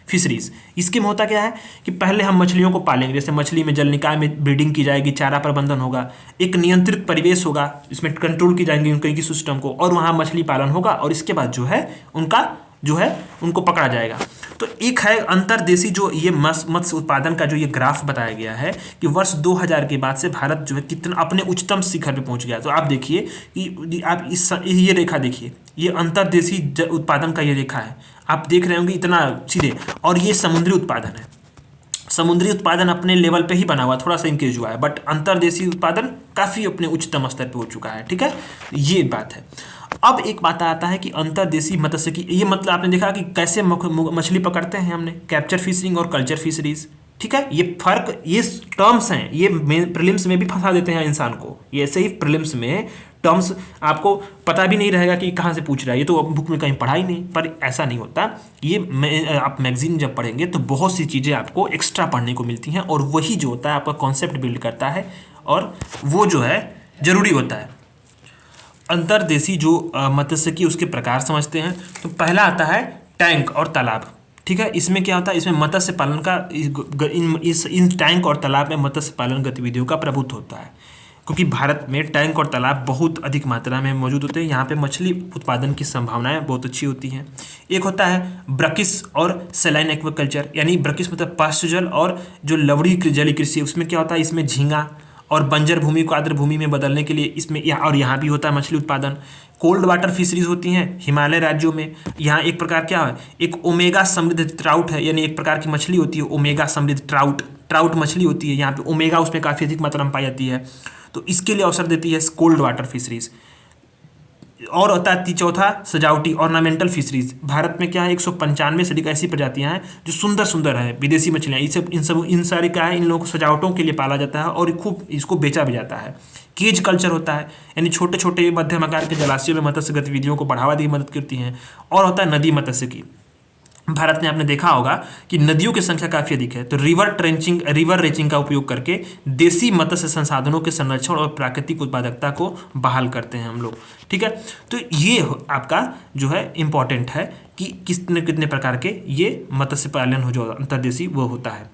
फिशरीज। इसके में होता क्या है कि पहले हम मछलियों को पालेंगे, जैसे मछली में जल निकाय में ब्रीडिंग की जाएगी, चारा प्रबंधन होगा, एक नियंत्रित परिवेश होगा, इसमें कंट्रोल की जाएंगी उनके सिस्टम को, और वहाँ मछली पालन होगा, और इसके बाद जो है उनको पकड़ा जाएगा। तो एक है अंतर्देशीय जो ये मत्स्य उत्पादन का जो ये ग्राफ बताया गया है कि वर्ष 2000 के बाद से भारत जो है कितना अपने उच्चतम शिखर पे पहुंच गया। तो आप देखिए कि आप ये रेखा देखिए, ये अंतर्देशीय उत्पादन का ये रेखा है, आप देख रहे होंगे इतना सीधे, और ये समुद्री उत्पादन है। समुद्री उत्पादन अपने लेवल पे ही बना हुआ, थोड़ा सा इंक्रीज हुआ है, बट अंतर्देशीय उत्पादन काफ़ी अपने उच्चतम स्तर पे हो चुका है। ठीक है, ये बात है। अब एक बात आता है कि अंतर्देशीय मत्स्य की, ये मतलब आपने देखा कि कैसे मछली पकड़ते हैं हमने, कैप्चर फिशरिंग और कल्चर फिशरीज। ठीक है, ये फर्क, ये टर्म्स हैं, ये प्रीलिम्स में भी फंसा देते हैं इंसान को। ये ऐसे ही प्रीलिम्स में टर्म्स आपको पता भी नहीं रहेगा कि कहाँ से पूछ रहा है, ये तो बुक में कहीं पढ़ा ही नहीं, पर ऐसा नहीं होता। ये आप मैगजीन जब पढ़ेंगे तो बहुत सी चीज़ें आपको एक्स्ट्रा पढ़ने को मिलती हैं, और वही जो होता है आपका कॉन्सेप्ट बिल्ड करता है, और वो जो है ज़रूरी होता है। अंतर्देशीय जो मत्स्यिकी उसके प्रकार समझते हैं। तो पहला आता है टैंक और तालाब। ठीक है, इसमें क्या होता है, इसमें मत्स्य पालन का इन टैंक और तालाब में मत्स्य पालन गतिविधियों का प्रभुत्व होता है, क्योंकि भारत में टैंक और तालाब बहुत अधिक मात्रा में मौजूद होते हैं। यहाँ पे मछली उत्पादन की संभावनाएं बहुत अच्छी होती हैं। एक होता है ब्रकिस और सैलाइन एक्वाकल्चर, यानी ब्रकिस मतलब पार्श्व जल और जो लवड़ी जलीय कृषि, उसमें क्या होता है, इसमें झींगा और बंजर भूमि को आर्द्र भूमि में बदलने के लिए इसमें और यहाँ भी होता है मछली उत्पादन। कोल्ड वाटर फिशरीज होती हैं हिमालय राज्यों में। यहाँ एक प्रकार क्या है, एक ओमेगा समृद्ध ट्राउट है, यानी एक प्रकार की मछली होती है ओमेगा समृद्ध ट्राउट मछली होती है। यहाँ पे ओमेगा उसमें काफ़ी अधिक मात्रा में पाई जाती है, तो इसके लिए अवसर देती है कोल्ड वाटर फिशरीज। और होता है चौथा सजावटी ऑर्नामेंटल फिशरीज। भारत में क्या है 195 से अधिक ऐसी प्रजातियां हैं जो सुंदर सुंदर है, विदेशी मछलियां। इन सारे क्या है, इन लोगों को सजावटों के लिए पाला जाता है और खूब इसको बेचा भी जाता है। केज कल्चर होता है, यानी छोटे छोटे मध्यम आकार के जलाशयों में मत्स्य गतिविधियों को बढ़ावा देने की मदद करती हैं। और होता है नदी मत्स्यिकी। भारत में आपने देखा होगा कि नदियों की संख्या काफ़ी अधिक है, तो रिवर रेंचिंग का उपयोग करके देसी मत्स्य संसाधनों के संरक्षण और प्राकृतिक उत्पादकता को बहाल करते हैं हम लोग। ठीक है, तो ये आपका जो है इम्पॉर्टेंट है कि कितने कितने प्रकार के ये मत्स्य पालन हो जो अंतर्देशीय वो होता है।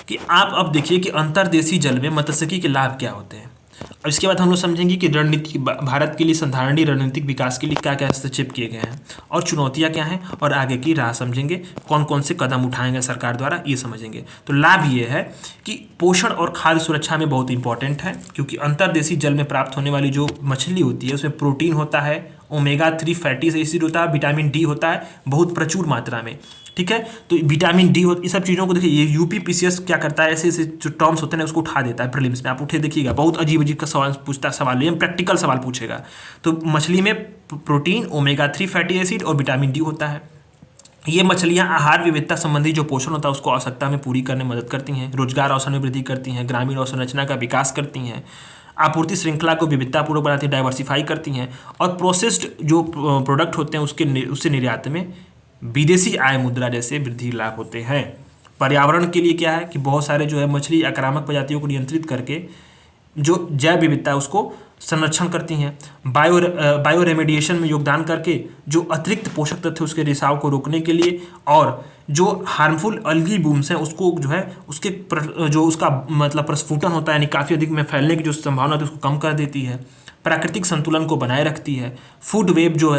कि आप अब देखिए कि अंतर्देशीय जल में मत्स्यिकी के लाभ क्या होते हैं। अब इसके बाद हम लोग समझेंगे कि रणनीति भारत के लिए संधारणीय रणनीतिक विकास के लिए क्या क्या हस्तक्षेप किए गए हैं और चुनौतियां क्या हैं, और आगे की राह समझेंगे, कौन कौन से कदम उठाएंगे सरकार द्वारा, ये समझेंगे। तो लाभ ये है कि पोषण और खाद्य सुरक्षा में बहुत इंपॉर्टेंट है, क्योंकि अंतर्देशीय जल में प्राप्त होने वाली जो मछली होती है उसमें प्रोटीन होता है, ओमेगा 3 फैटी एसिड होता है, विटामिन डी होता है बहुत प्रचुर मात्रा में। ठीक है, तो विटामिन डी इस सब चीज़ों को देखिए, ये यूपीपीसीएस क्या करता है, ऐसे ऐसे जो टर्म्स होते हैं उसको उठा देता है प्रीलिम्स में। आप उठे देखिएगा, बहुत अजीब अजीब का सवाल पूछता है, सवाल ये प्रैक्टिकल सवाल पूछेगा। तो मछली में प्रोटीन, ओमेगा 3 फैटी एसिड और विटामिन डी होता है। ये मछलियाँ आहार विविधता संबंधी जो पोषण होता है उसको आवश्यकता में पूरी करने में मदद करती हैं, रोजगार अवसर में वृद्धि करती हैं, ग्रामीण अवसंरचना का विकास करती हैं, आपूर्ति श्रृंखला को विविधतापूर्वक बनाती है, डाइवर्सिफाई करती हैं, और प्रोसेस्ड जो प्रोडक्ट होते हैं उससे निर्यात में विदेशी आय मुद्रा जैसे वृद्धि लाभ होते हैं। पर्यावरण के लिए क्या है कि बहुत सारे जो है मछली आक्रामक प्रजातियों को नियंत्रित करके जो जैव विविधता है उसको संरक्षण करती हैं। बायो रेमेडिएशन में योगदान करके जो अतिरिक्त पोषक तत्व उसके रिसाव को रोकने के लिए, और जो हार्मफुल अलगी बूम्स हैं उसको जो है उसके जो उसका मतलब प्रस्फुटन होता है, यानी काफ़ी अधिक में फैलने की जो संभावना है उसको कम कर देती है। प्राकृतिक संतुलन को बनाए रखती है। फूड वेब जो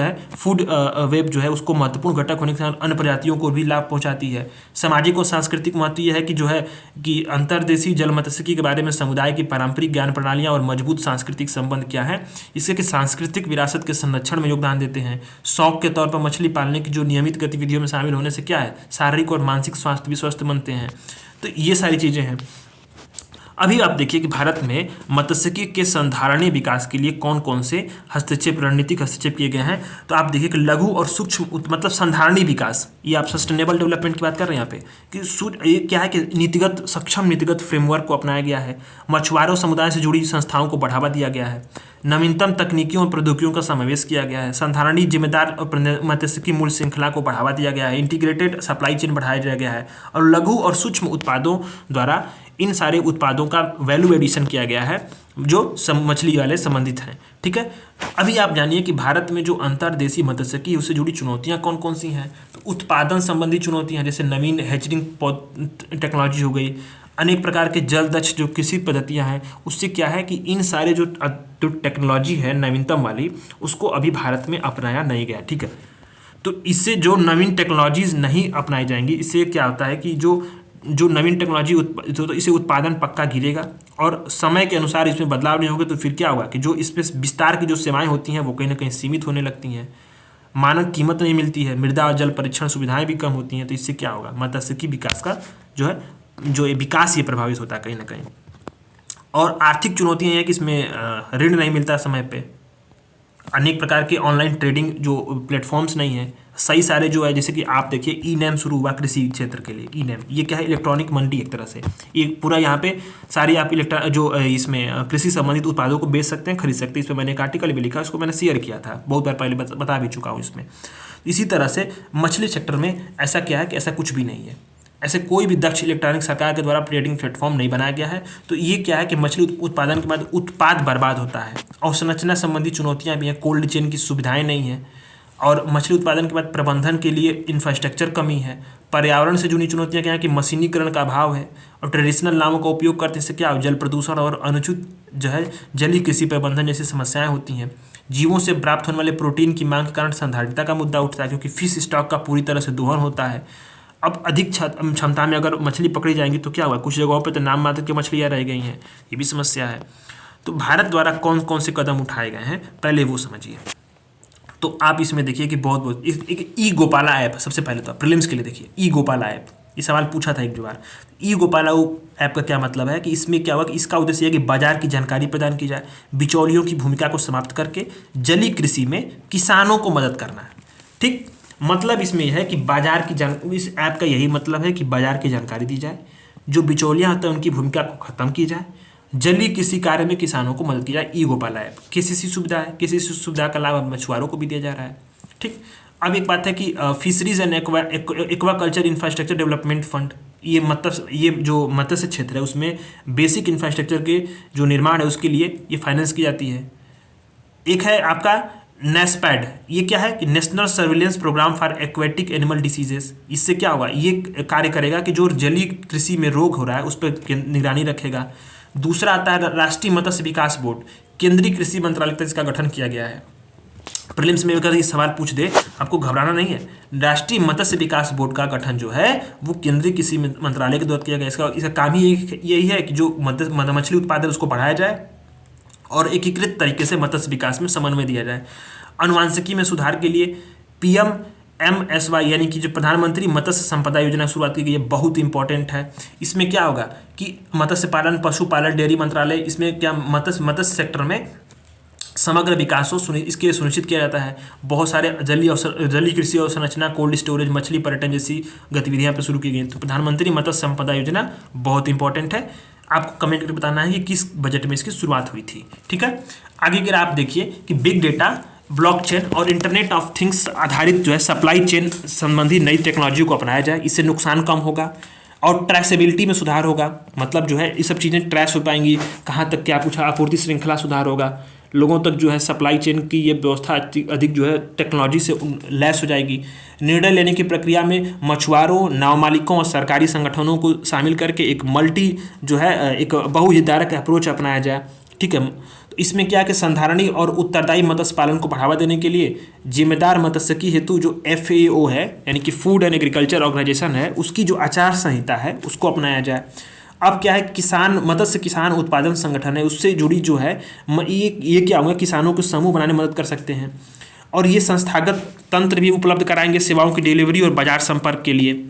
है उसको महत्वपूर्ण घटक होने के साथ अन्य प्रजातियों को भी लाभ पहुंचाती है। सामाजिक और सांस्कृतिक महत्व यह है कि जो है कि अंतर्देशीय जल मत्स्यिकी के बारे में समुदाय की पारंपरिक ज्ञान प्रणालियां और मजबूत सांस्कृतिक संबंध क्या है, इससे कि सांस्कृतिक विरासत के संरक्षण में योगदान देते हैं। शौक के तौर पर मछली पालने की जो नियमित गतिविधियों में शामिल होने से क्या है, शारीरिक और मानसिक स्वास्थ्य भी स्वस्थ बनते हैं। तो ये सारी चीज़ें हैं। अभी आप देखिए कि भारत में मत्स्यिकी के संधारणीय विकास के लिए कौन कौन से रणनीतिक हस्तक्षेप किए गए हैं। तो आप देखिए कि लघु और सूक्ष्म मतलब संधारणीय विकास, ये आप सस्टेनेबल डेवलपमेंट की बात कर रहे हैं यहाँ पे कि ये क्या है कि सक्षम नीतिगत फ्रेमवर्क को अपनाया गया है। मछुआरों समुदाय से जुड़ी संस्थाओं को बढ़ावा दिया गया है। नवीनतम तकनीकियों और प्रौद्योगिकियों का समावेश किया गया है। संधारणीय जिम्मेदार और मत्स्यिकी मूल्य श्रृंखला को बढ़ावा दिया गया है। इंटीग्रेटेड सप्लाई चेन बढ़ाया गया है और लघु और सूक्ष्म उत्पादों द्वारा इन सारे उत्पादों का वैल्यू एडिशन किया गया है जो मछली वाले संबंधित हैं। ठीक है, अभी आप जानिए कि भारत में जो अंतर्देशीय मत्स्यिकी उससे जुड़ी चुनौतियां कौन कौन सी हैं। तो उत्पादन संबंधी चुनौतियां जैसे नवीन हैचरिंग टेक्नोलॉजी हो गई, अनेक प्रकार के जल दक्ष जो कृषि पद्धतियां हैं, उससे क्या है कि इन सारे जो टेक्नोलॉजी है नवीनतम वाली उसको अभी भारत में अपनाया नहीं गया। ठीक है, तो इससे जो नवीन टेक्नोलॉजीज नहीं अपनाई जाएंगी, इससे क्या होता है कि जो नवीन टेक्नोलॉजी तो इसे उत्पादन पक्का गिरेगा और समय के अनुसार इसमें बदलाव नहीं होगा, तो फिर क्या होगा कि जो इसमें विस्तार की जो सेवाएं होती हैं वो कहीं ना कहीं सीमित होने लगती हैं, मानक कीमत नहीं मिलती है, मृदा और जल परीक्षण सुविधाएं भी कम होती हैं। तो इससे क्या होगा, मत्स्यिकी विकास का जो विकास ये प्रभावित होता है कहीं ना कहीं। और आर्थिक चुनौतियाँ हैं कि इसमें ऋण नहीं मिलता समय पे, अनेक प्रकार के ऑनलाइन ट्रेडिंग जो प्लेटफॉर्म्स नहीं है, सही सारे जो है जैसे कि आप देखिए ई नैम शुरू हुआ कृषि क्षेत्र के लिए। ई नैम ये क्या है, इलेक्ट्रॉनिक मंडी एक तरह से, ये पूरा यहाँ पे सारी आप इसमें कृषि संबंधित उत्पादों को बेच सकते हैं, खरीद सकते हैं। इसमें मैंने एक आर्टिकल भी लिखा, उसको मैंने शेयर किया था, बहुत बार पहले बता भी चुका हूँ इसमें। इसी तरह से मछली सेक्टर में ऐसा क्या है कि ऐसा कुछ भी नहीं है, ऐसे कोई भी दक्ष इलेक्ट्रॉनिक सरकार के द्वारा ट्रेडिंग प्लेटफॉर्म नहीं बनाया गया है। तो ये क्या है कि मछली उत्पादन के बाद उत्पाद बर्बाद होता है अवसंरचना संबंधी चुनौतियां भी हैं, कोल्ड चेन की सुविधाएं नहीं हैं, और मछली उत्पादन के बाद प्रबंधन के लिए इंफ्रास्ट्रक्चर कमी है। पर्यावरण से जुड़ी चुनौतियां क्या है कि मशीनीकरण का अभाव है, और ट्रेडिशनल नावों का उपयोग करने से क्या जल प्रदूषण और अनुचित जो है जलीय कृषि प्रबंधन जैसी समस्याएं होती हैं। जीवों से प्राप्त होने वाले प्रोटीन की मांग के कारण संधारिता का मुद्दा उठता है, क्योंकि फिश स्टॉक का पूरी तरह से दोहन होता है। अब अधिक क्षमता में अगर मछली पकड़ी जाएंगी तो क्या हुआ, कुछ जगहों पर तो नाम मात्र की मछलियाँ रह गई हैं, ये भी समस्या है। तो भारत द्वारा कौन कौन से कदम उठाए गए हैं पहले वो समझिए। तो आप इसमें देखिए कि बहुत बहुत एक ई गोपाला ऐप, सबसे पहले तो प्रीलिम्स के लिए देखिए ई गोपाला ऐप, ये सवाल पूछा था एक बार। ई गोपाला ऐप का क्या मतलब है कि इसमें क्या हुआ कि इसका उद्देश्य है कि बाजार की जानकारी प्रदान की जाए, बिचौलियों की भूमिका को समाप्त करके जलीय कृषि में किसानों को मदद करना है। ठीक, मतलब इसमें यह है कि बाजार की इस ऐप का यही मतलब है कि बाजार की जानकारी दी जाए, जो बिचौलियाँ होते हैं उनकी भूमिका को खत्म की जाए, जलीय कृषि कार्य में किसानों को मदद की जाए। ई गोपाला ऐप केसीसी सुविधा है, केसीसी सुविधा का लाभ अब मछुआरों को भी दिया जा रहा है। ठीक, अब एक बात है कि fisheries and aquaculture infrastructure development fund, ये जो मत्स्य क्षेत्र है उसमें बेसिक इंफ्रास्ट्रक्चर के जो निर्माण है उसके लिए ये फाइनेंस की जाती है। एक है आपका नेस्पैड, ये क्या है कि national surveillance program for aquatic animal diseases. इससे क्या होगा, ये कार्य करेगा कि जो जलीय कृषि में रोग हो रहा है उस पर निगरानी रखेगा। दूसरा आता है राष्ट्रीय मत्स्य विकास बोर्ड, केंद्रीय कृषि मंत्रालय तक इसका गठन किया गया है। प्रीलिम्स में अगर ये सवाल पूछ दे, आपको घबराना नहीं है, राष्ट्रीय मत्स्य विकास बोर्ड का गठन जो है वो केंद्रीय कृषि मंत्रालय के द्वारा किया गया। इसका काम ही यही है कि जो मछली उत्पादन उसको बढ़ाया जाए और एकीकृत तरीके से मत्स्य विकास में समन्वय दिया जाए। अनुवांशिकी में सुधार के लिए PMMSY यानी कि जो प्रधानमंत्री मत्स्य संपदा योजना की शुरुआत की गई है, बहुत इंपॉर्टेंट है। इसमें क्या होगा कि मत्स्य पालन, पशुपालन, डेयरी मंत्रालय, इसमें क्या मत्स्य सेक्टर में समग्र विकास हो इसके लिए सुनिश्चित किया जाता है। बहुत सारे जलीय कृषि अवसंरचना, कोल्ड स्टोरेज, मछली पर्यटन जैसी गतिविधियां पे शुरू की गई। तो प्रधानमंत्री मत्स्य संपदा योजना बहुत इंपॉर्टेंट है। आपको कमेंट करके बताना है कि किस बजट में इसकी शुरुआत हुई थी। ठीक है, आगे अगर आप देखिए कि बिग डेटा, ब्लॉकचेन और इंटरनेट ऑफ थिंग्स आधारित जो है सप्लाई चेन संबंधी नई टेक्नोलॉजी को अपनाया जाए, इससे नुकसान कम होगा और ट्रैसेबिलिटी में सुधार होगा। मतलब जो है ये सब चीज़ें ट्रैस हो पाएंगी, कहाँ तक क्या पूछा, आपूर्ति श्रृंखला सुधार होगा, लोगों तक जो है सप्लाई चेन की ये व्यवस्था अधिक जो है टेक्नोलॉजी से लैस हो जाएगी। निर्णय लेने की प्रक्रिया में मछुआरों, नाव मालिकों और सरकारी संगठनों को शामिल करके एक जो है एक बहुहितधारक अप्रोच अपनाया जाए। ठीक है, तो इसमें क्या है कि संधारणी और उत्तरदायी मत्स्य पालन को बढ़ावा देने के लिए जिम्मेदार मत्स्यिकी हेतु जो FAO है यानी कि फूड एंड एग्रीकल्चर ऑर्गेनाइजेशन है, उसकी जो आचार संहिता है उसको अपनाया जाए। अब क्या है, मत्स्य किसान उत्पादन संगठन है, उससे जुड़ी जो है ये क्या होगा, किसानों को समूह बनाने में मदद कर सकते हैं, और ये संस्थागत तंत्र भी उपलब्ध कराएंगे सेवाओं की डिलीवरी और बाजार संपर्क के लिए।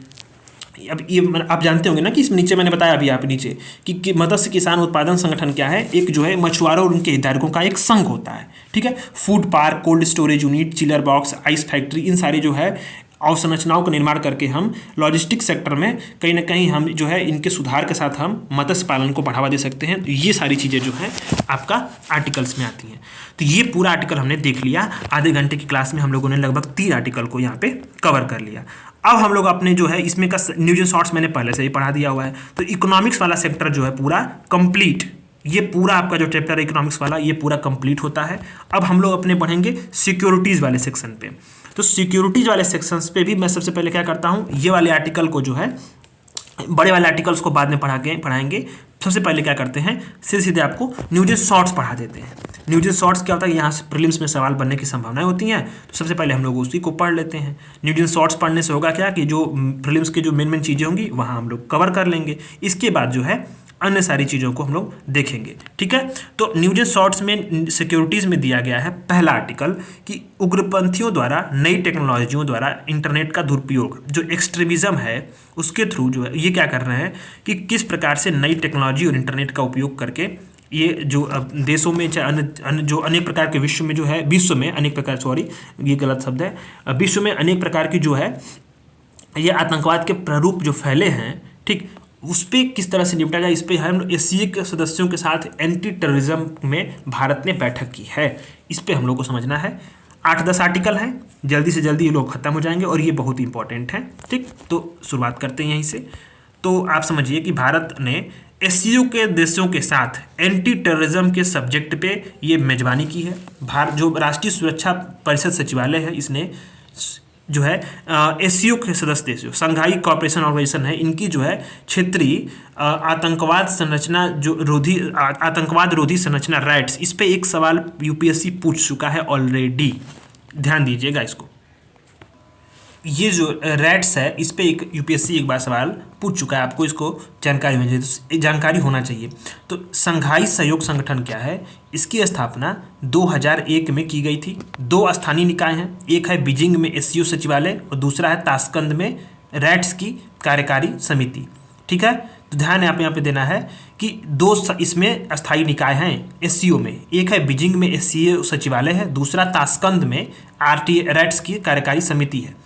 अब ये आप जानते होंगे ना कि इसमें नीचे मैंने बताया अभी आप नीचे कि मत्स्य किसान उत्पादन संगठन क्या है, एक जो है मछुआरों और उनके हितधारकों का एक संघ होता है। ठीक है, food park, cold storage unit, chiller box, ice factory, इन सारी जो है अवसंरचनाओं का निर्माण करके हम लॉजिस्टिक सेक्टर में कहीं ना कहीं हम जो है इनके सुधार के साथ हम मत्स्य पालन को बढ़ावा दे सकते हैं। तो ये सारी चीज़ें जो है आपका आर्टिकल्स में आती हैं। तो ये पूरा आर्टिकल हमने देख लिया। आधे घंटे की क्लास में हम लोगों ने लगभग 3 आर्टिकल को यहाँ पे कवर कर लिया। अब हम लोग अपने जो है इसमें का न्यूज एंड शॉर्ट्स मैंने पहले से ही पढ़ा दिया हुआ है। तो इकोनॉमिक्स वाला सेक्टर जो है पूरा कंप्लीट, ये पूरा आपका जो चैप्टर है इकोनॉमिक्स वाला ये पूरा कंप्लीट होता है। अब हम लोग अपने पढ़ेंगे सिक्योरिटीज़ वाले सेक्शन पे। तो सिक्योरिटीज वाले सेक्शंस पे भी मैं सबसे पहले क्या करता हूँ, ये वाले आर्टिकल को जो है बड़े वाले आर्टिकल्स को बाद में पढ़ाएंगे। सबसे पहले क्या करते हैं, सीधे आपको न्यूज एंड शॉर्ट्स पढ़ा देते हैं। न्यूज एंड शॉर्ट्स क्या होता है, यहाँ से प्रीलिम्स में सवाल बनने की संभावनाएं होती हैं, तो सबसे पहले हम लोग उसी को पढ़ लेते हैं। न्यूज एंड शॉर्ट्स पढ़ने से होगा क्या कि जो प्रीलिम्स के जो मेन चीज़ें होंगी वहाँ हम लोग कवर कर लेंगे। इसके बाद जो है अन्य सारी चीज़ों को हम लोग देखेंगे। ठीक है, तो न्यूज एंड शॉर्ट्स में सिक्योरिटीज़ में दिया गया है पहला आर्टिकल कि उग्रपंथियों द्वारा नई टेक्नोलॉजियों द्वारा इंटरनेट का दुरुपयोग, जो एक्सट्रीमिज्म है उसके थ्रू जो है ये क्या कर रहे हैं कि किस प्रकार से नई टेक्नोलॉजी और इंटरनेट का उपयोग करके ये जो देशों में चाहे जो अनेक प्रकार के विश्व में अनेक प्रकार, ये गलत शब्द है, विश्व में अनेक प्रकार की जो है ये आतंकवाद के प्रारूप जो फैले हैं, ठीक, उस पर किस तरह से निपटा जाए, इस पर हम एससीए के सदस्यों के साथ एंटी टेररिज्म में भारत ने बैठक की है। इस पर हम लोग को समझना है। 8-10 आर्टिकल हैं, जल्दी से जल्दी ये लोग खत्म हो जाएंगे और ये बहुत इंपॉर्टेंट है। ठीक, तो शुरुआत करते हैं यहीं से। तो आप समझिए कि भारत ने एससीओ के देशों के साथ एंटी टेररिज्म के सब्जेक्ट पे ये मेजबानी की है। भारत जो राष्ट्रीय सुरक्षा परिषद सचिवालय है, इसने जो है एससीओ के सदस्य देश जो संघाई कॉपरेशन ऑर्गेनाइजेशन है, इनकी जो है क्षेत्रीय आतंकवाद संरचना जो आतंकवाद रोधी संरचना राइट्स, इस पे एक सवाल यूपीएससी पूछ चुका है ऑलरेडी, ध्यान दीजिएगा इसको। ये जो रैट्स है इस पे एक यूपीएससी एक बार सवाल पूछ चुका है, आपको इसको जानकारी होना चाहिए। तो संघाई सहयोग संगठन क्या है, इसकी स्थापना 2001 में की गई थी। 2 स्थानीय निकाय हैं, एक है बीजिंग में एससीओ सचिवालय और दूसरा है ताशकंद में रैट्स की कार्यकारी समिति। ठीक है, तो ध्यान आप यहाँ पे देना है कि 2 इसमें अस्थायी निकाय हैं एससीओ में, एक है बीजिंग में एससीओ सचिवालय है, दूसरा ताशकंद में आरटी रैट्स की कार्यकारी समिति है।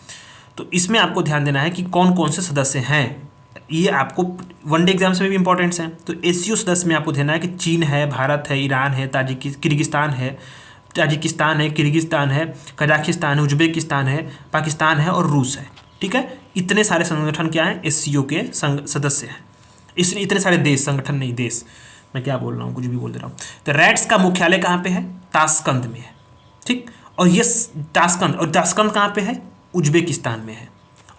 तो इसमें आपको ध्यान देना है कि कौन कौन से सदस्य हैं, ये आपको वनडे एग्जाम्स में भी इंपॉर्टेंट्स हैं। तो एससीओ सदस्य में आपको ध्यान है कि चीन है, भारत है, ईरान है, ताजिकिस्तान है, किर्गिस्तान है, कजाकिस्तान है, उज्बेकिस्तान है, पाकिस्तान है और रूस है। ठीक है, इतने सारे संगठन क्या हैं, एससीओ के सदस्य हैं। इसलिए इतने सारे देश, संगठन नहीं देश, मैं क्या बोल रहा हूँ, कुछ भी बोल दे रहा हूँ। तो रैट्स का मुख्यालय कहाँ पे है, ताशकंद में है। ठीक, और ये ताशकंद कहाँ पे है, उज्बेकिस्तान में है।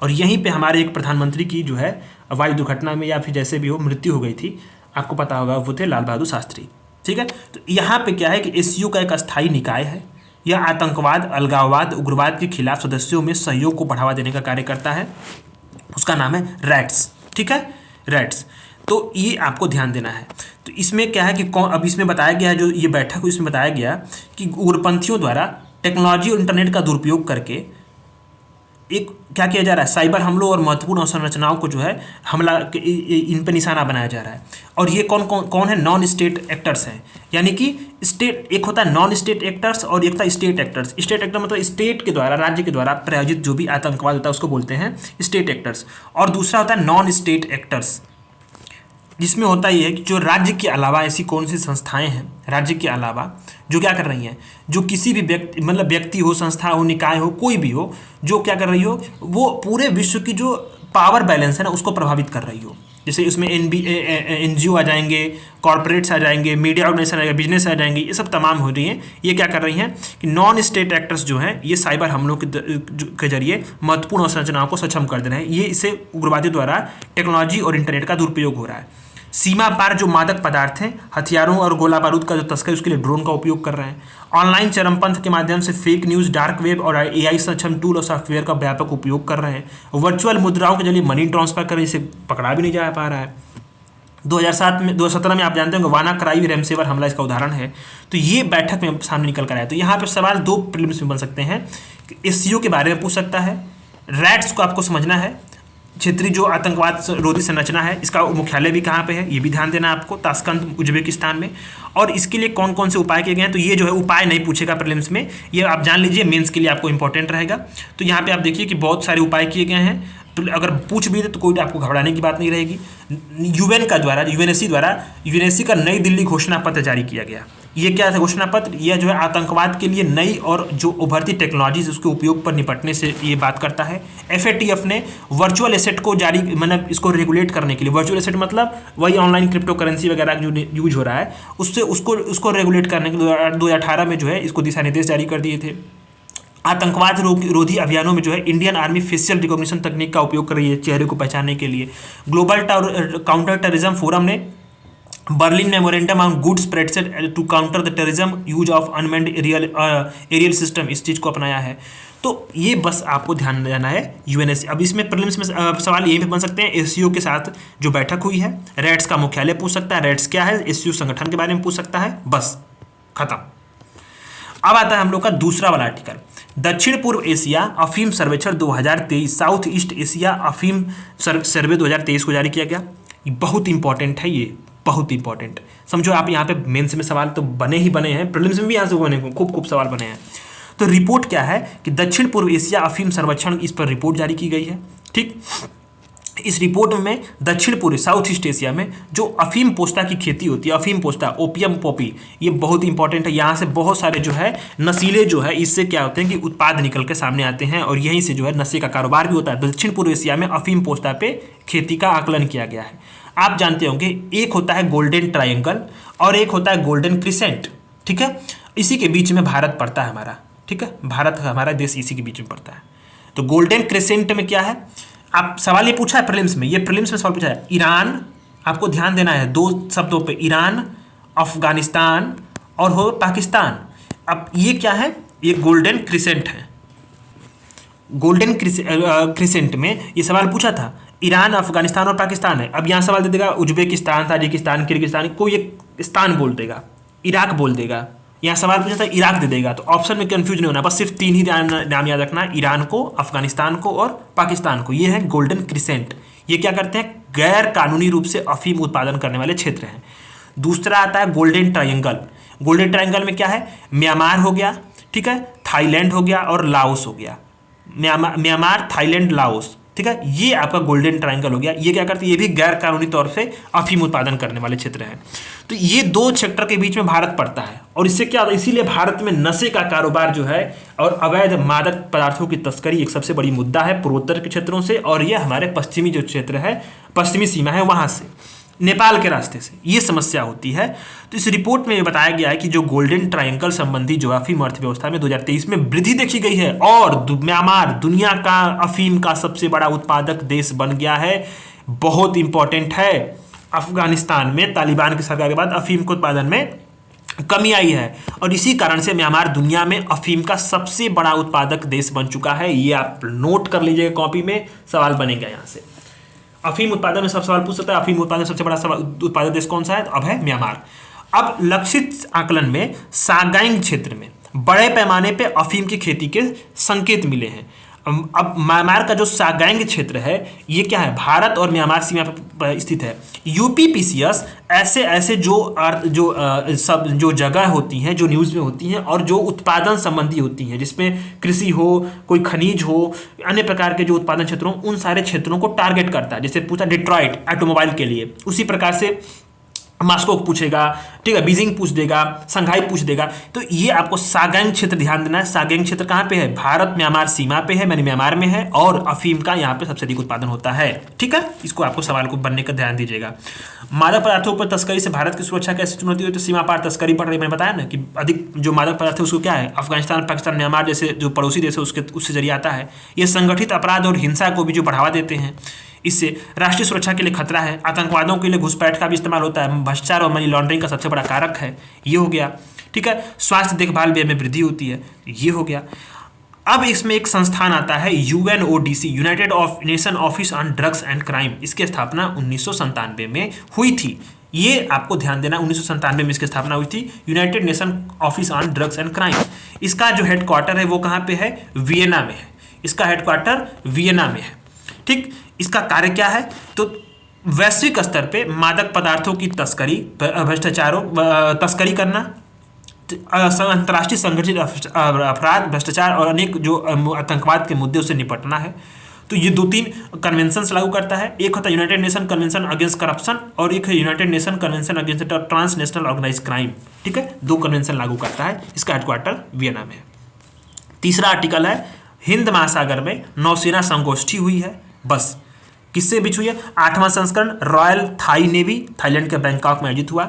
और यहीं पे हमारे एक प्रधानमंत्री की जो है वायु दुर्घटना में या फिर जैसे भी हो मृत्यु हो गई थी, आपको पता होगा, वो थे लाल बहादुर शास्त्री। ठीक है, तो यहाँ पे क्या है कि एससीओ का एक अस्थायी निकाय है, यह आतंकवाद, अलगाववाद, उग्रवाद के खिलाफ सदस्यों में सहयोग को बढ़ावा देने का कार्य करता है, उसका नाम है रैट्स। ठीक है, रैट्स, तो ये आपको ध्यान देना है। तो इसमें क्या है कि अब इसमें बताया गया है, जो ये बैठक हुई इसमें बताया गया कि उग्रपंथियों द्वारा टेक्नोलॉजी और इंटरनेट का दुरुपयोग करके एक क्या किया जा रहा है, साइबर हमलों और महत्वपूर्ण अवसंरचनाओं को जो है हमला इन पर निशाना बनाया जा रहा है। और ये कौन है, नॉन स्टेट एक्टर्स हैं, यानी कि स्टेट, एक होता है नॉन स्टेट एक्टर्स और एक होता है स्टेट एक्टर्स। स्टेट एक्टर मतलब स्टेट के द्वारा, राज्य के द्वारा प्रायोजित जो भी आतंकवाद होता है उसको बोलते हैं स्टेट एक्टर्स। और दूसरा होता है नॉन स्टेट एक्टर्स, जिसमें होता ही है कि जो राज्य के अलावा ऐसी कौन सी संस्थाएं हैं राज्य के अलावा जो क्या कर रही हैं, जो किसी भी व्यक्ति हो, संस्था हो, निकाय हो, कोई भी हो, जो क्या कर रही हो, वो पूरे विश्व की जो पावर बैलेंस है ना उसको प्रभावित कर रही हो। जैसे उसमें एनजीओ आ जाएंगे, कॉर्पोरेट्स आ जाएंगे, मीडिया ऑर्गेनाइजेशन आ जाएंगे, बिजनेस आ जाएंगे, ये सब तमाम हो रही हैं। ये क्या कर रही हैं कि नॉन स्टेट एक्टर्स जो हैं ये साइबर हमलों के जरिए महत्वपूर्ण अवसंरचनाओं को सक्षम कर दे रहे हैं। ये इसे उग्रवादियों द्वारा टेक्नोलॉजी और इंटरनेट का दुरुपयोग हो रहा है। सीमा पार जो मादक पदार्थ हैं, हथियारों और गोला बारूद का जो तस्कर उसके लिए ड्रोन का उपयोग कर रहे हैं। ऑनलाइन चरमपंथ के माध्यम से फेक न्यूज़, डार्क वेब और एआई सक्षम टूल और सॉफ्टवेयर का व्यापक उपयोग कर रहे हैं। वर्चुअल मुद्राओं के जरिए मनी ट्रांसफर कर, इसे पकड़ा भी नहीं जा पा रहा है। 2017 में आप जानते होंगे वाना कराई रेमसेवर हमला इसका उदाहरण है। तो ये बैठक में सामने निकल कर आया। तो यहाँ पर सवाल 2 प्रीलिम्स में बन सकते हैं। एससीओ के बारे में पूछ सकता है, रैट्स को आपको समझना है, क्षेत्रीय जो आतंकवाद रोधी संरचना है इसका मुख्यालय भी कहाँ पे है ये भी ध्यान देना है आपको, ताशकंद उज्बेकिस्तान में। और इसके लिए कौन कौन से उपाय किए गए हैं, तो ये जो है उपाय नहीं पूछेगा प्रीलिम्स में, ये आप जान लीजिए, मेंस के लिए आपको इंपॉर्टेंट रहेगा। तो यहाँ पे आप देखिए कि बहुत सारे उपाय किए गए हैं, तो अगर पूछ भी दे तो कोई आपको घबराने की बात नहीं रहेगी। यूएनएससी का नई दिल्ली घोषणा पत्र जारी किया गया। ये क्या था घोषणा पत्र, यह जो है आतंकवाद के लिए नई और जो उभरती टेक्नोलॉजीज उसके उपयोग पर निपटने से ये बात करता है। एफएटीएफ ने वर्चुअल एसेट को जारी, मतलब इसको रेगुलेट करने के लिए, वर्चुअल एसेट मतलब वही ऑनलाइन क्रिप्टो करेंसी वगैरह जो यूज हो रहा है उससे उसको रेगुलेट करने के लिए 2018 में जो है इसको दिशा निर्देश जारी कर दिए थे। आतंकवाद रोधी अभियानों में जो है इंडियन आर्मी फेशियल रिकॉग्निशन तकनीक का उपयोग कर रही है चेहरे को पहचानने के लिए। ग्लोबल काउंटर टेररिज्म फोरम ने Berlin memorandum on good spreadset to counter the terrorism use of unmanned aerial system, इस चीज़ को अपनाया है। तो ये बस आपको ध्यान देना है यूएनएससी। अब इसमें प्रीलिम्स में सवाल यही पे बन सकते हैं, एससीओ के साथ जो बैठक हुई है, रैट्स का मुख्यालय पूछ सकता है, रैट्स क्या है, एससीओ संगठन के बारे में पूछ सकता है, बस खत्म। अब आता है हम लोग का दूसरा वाला आर्टिकल, दक्षिण पूर्व एशिया अफीम सर्वेक्षण 2023, साउथ ईस्ट एशिया अफीम सर्वे 2023 को जारी किया गया। ये बहुत इंपॉर्टेंट है, ये बहुत इंपॉर्टेंट समझो आप। यहाँ पे मेंस में सवाल तो बने ही बने हैं, प्रीलिम्स में भी यहाँ से बने, खूब सवाल बने हैं। तो रिपोर्ट क्या है कि दक्षिण पूर्व एशिया अफीम सर्वेक्षण, इस पर रिपोर्ट जारी की गई है। ठीक, इस रिपोर्ट में दक्षिण पूर्व साउथ ईस्ट एशिया में जो अफीम पोस्ता की खेती होती है, अफीम पोस्ता, ओपियम पॉपी, ये बहुत इंपॉर्टेंट है। यहाँ से बहुत सारे जो है नशीले जो है इससे क्या होते हैं कि उत्पाद निकल के सामने आते हैं और यहीं से जो है नशे का कारोबार भी होता है। दक्षिण पूर्व एशिया में अफीम पोस्ता पे खेती का आकलन किया गया है। आप जानते होंगे एक होता है गोल्डन ट्रायंगल और एक होता है गोल्डन क्रिसेंट, ठीक है। इसी के बीच में भारत पड़ता है हमारा, ठीक है, भारत हमारा देश इसी के बीच में पड़ता है। तो गोल्डन क्रिसेंट में क्या है, आप सवाल ये पूछा है प्रीलिम्स में, ये प्रीलिम्स में सवाल पूछा है। ईरान, आपको ध्यान देना है दो शब्दों पे, ईरान, अफगानिस्तान और हो पाकिस्तान। अब ये क्या है, ये गोल्डन क्रिसेंट है। गोल्डन क्रिसेंट में ये सवाल पूछा था, ईरान, अफगानिस्तान और पाकिस्तान है। अब यहाँ सवाल दे देगा उज्बेकिस्तान, ताजिकिस्तान, किर्गिस्तान, कोई एक स्थान बोल देगा, इराक बोल देगा। यहाँ सवाल पूछा था इराक दे देगा, तो ऑप्शन में कंफ्यूज नहीं होना, बस सिर्फ तीन ही नाम याद रखना, ईरान को, अफगानिस्तान को और पाकिस्तान को। ये है गोल्डन क्रिसेंट। ये क्या करते हैं, गैर कानूनी रूप से अफीम उत्पादन करने वाले क्षेत्र हैं। दूसरा आता है गोल्डन ट्रायंगल। गोल्डन ट्रायंगल में क्या है, म्यांमार हो गया, ठीक है, थाईलैंड हो गया और लाओस हो गया। म्यांमार, थाईलैंड, लाओस, ठीक है, ये आपका गोल्डन ट्रायंगल हो गया। ये क्या करते हैं, ये भी गैर कानूनी तौर से अफीम उत्पादन करने वाले क्षेत्र हैं। तो ये दो सेक्टर के बीच में भारत पड़ता है, और इससे क्या, इसीलिए भारत में नशे का कारोबार जो है और अवैध मादक पदार्थों की तस्करी एक सबसे बड़ी मुद्दा है पूर्वोत्तर के क्षेत्रों से, और ये हमारे पश्चिमी जो क्षेत्र है, पश्चिमी सीमा है वहाँ से, नेपाल के रास्ते से ये समस्या होती है। तो इस रिपोर्ट में ये बताया गया है कि जो गोल्डन ट्रायंगल संबंधी जो अफीम अर्थव्यवस्था में 2023 में वृद्धि देखी गई है, और म्यांमार दुनिया का अफीम का सबसे बड़ा उत्पादक देश बन गया है। बहुत इंपॉर्टेंट है, अफगानिस्तान में तालिबान की सरकार के बाद अफीम के उत्पादन में कमी आई है, और इसी कारण से म्यांमार दुनिया में अफीम का सबसे बड़ा उत्पादक देश बन चुका है। ये आप नोट कर लीजिएगा, कॉपी में सवाल बनेगा यहाँ से। अफीम उत्पादन में सब सवाल पूछ सकता है, अफीम उत्पादन में सबसे बड़ा उत्पादक देश कौन सा है, तो अब है म्यांमार। अब लक्षित आकलन में सागाइंग क्षेत्र में बड़े पैमाने पे अफीम की खेती के संकेत मिले हैं। अब म्यांमार का जो सागाइंग क्षेत्र है, ये क्या है, भारत और म्यांमार सीमा पर स्थित है। यूपीपीसीएस ऐसे जो जगह होती हैं, जो न्यूज़ में होती हैं और जो उत्पादन संबंधी होती हैं, जिसमें कृषि हो, कोई खनिज हो, अन्य प्रकार के जो उत्पादन क्षेत्रों, उन सारे क्षेत्रों को टारगेट करता है। जैसे पूछा डिट्रॉइट ऑटोमोबाइल के लिए, उसी प्रकार से मॉस्को पूछेगा, ठीक है, बीजिंग पूछ देगा, शंघाई पूछ देगा। तो ये आपको सागाइंग क्षेत्र ध्यान देना है। सागाइंग क्षेत्र कहाँ पे है, भारत म्यांमार सीमा पे है, यानी म्यांमार में है, और अफीम का यहाँ पे सबसे अधिक उत्पादन होता है, ठीक है। इसको आपको सवाल को बनने का ध्यान दीजिएगा। मादक पदार्थों पर तस्करी से भारत की सुरक्षा कैसे चुनौती होती है, तो सीमा पार तस्करी बढ़ रही है। मैंने बताया ना कि अधिक जो मादक पदार्थ है उसको क्या है, अफगानिस्तान, पाकिस्तान, म्यांमार जैसे जो पड़ोसी देश है उससे जरिए आता है। ये संगठित अपराध और हिंसा को भी जो बढ़ावा देते हैं, इससे राष्ट्रीय सुरक्षा के लिए खतरा है। आतंकवादियों के लिए घुसपैठ का भी इस्तेमाल होता है, भ्रष्टाचार और मनी लॉन्ड्रिंग का सबसे बड़ा कारक है, ये हो गया, ठीक है। स्वास्थ्य देखभाल भी में वृद्धि होती है, ये हो गया। अब इसमें एक संस्थान आता है UNODC, United nation office on drugs and crime. इसकी स्थापना 1997 में हुई थी। ये आपको ध्यान देना, 1997 में इसकी स्थापना हुई थी, United nation office on drugs and crime. इसका जो हेडक्वार्टर है वो कहाँ पे है, वियना में है। इसका हेडक्वार्टर वियना में है, ठीक। इसका कार्य क्या है, तो वैश्विक स्तर पे मादक पदार्थों की तस्करी, तस्करी करना, अंतर्राष्ट्रीय संगठित अपराध, भ्रष्टाचार और अनेक जो आतंकवाद के मुद्दों से निपटना है। तो ये 2-3 कन्वेंशंस लागू करता है। एक होता है united nation convention against corruption, और एक है united nation convention against transnational organize crime, ठीक है। 2 कन्वेंशन लागू करता है। इसका हेडक्वार्टर वियना में है। तीसरा आर्टिकल है, हिंद महासागर में नौसेना संगोष्ठी हुई है, बस किससे बीच हुई है, 8वां संस्करण रॉयल थाई नेवी, थाईलैंड के बैंकॉक में आयोजित हुआ।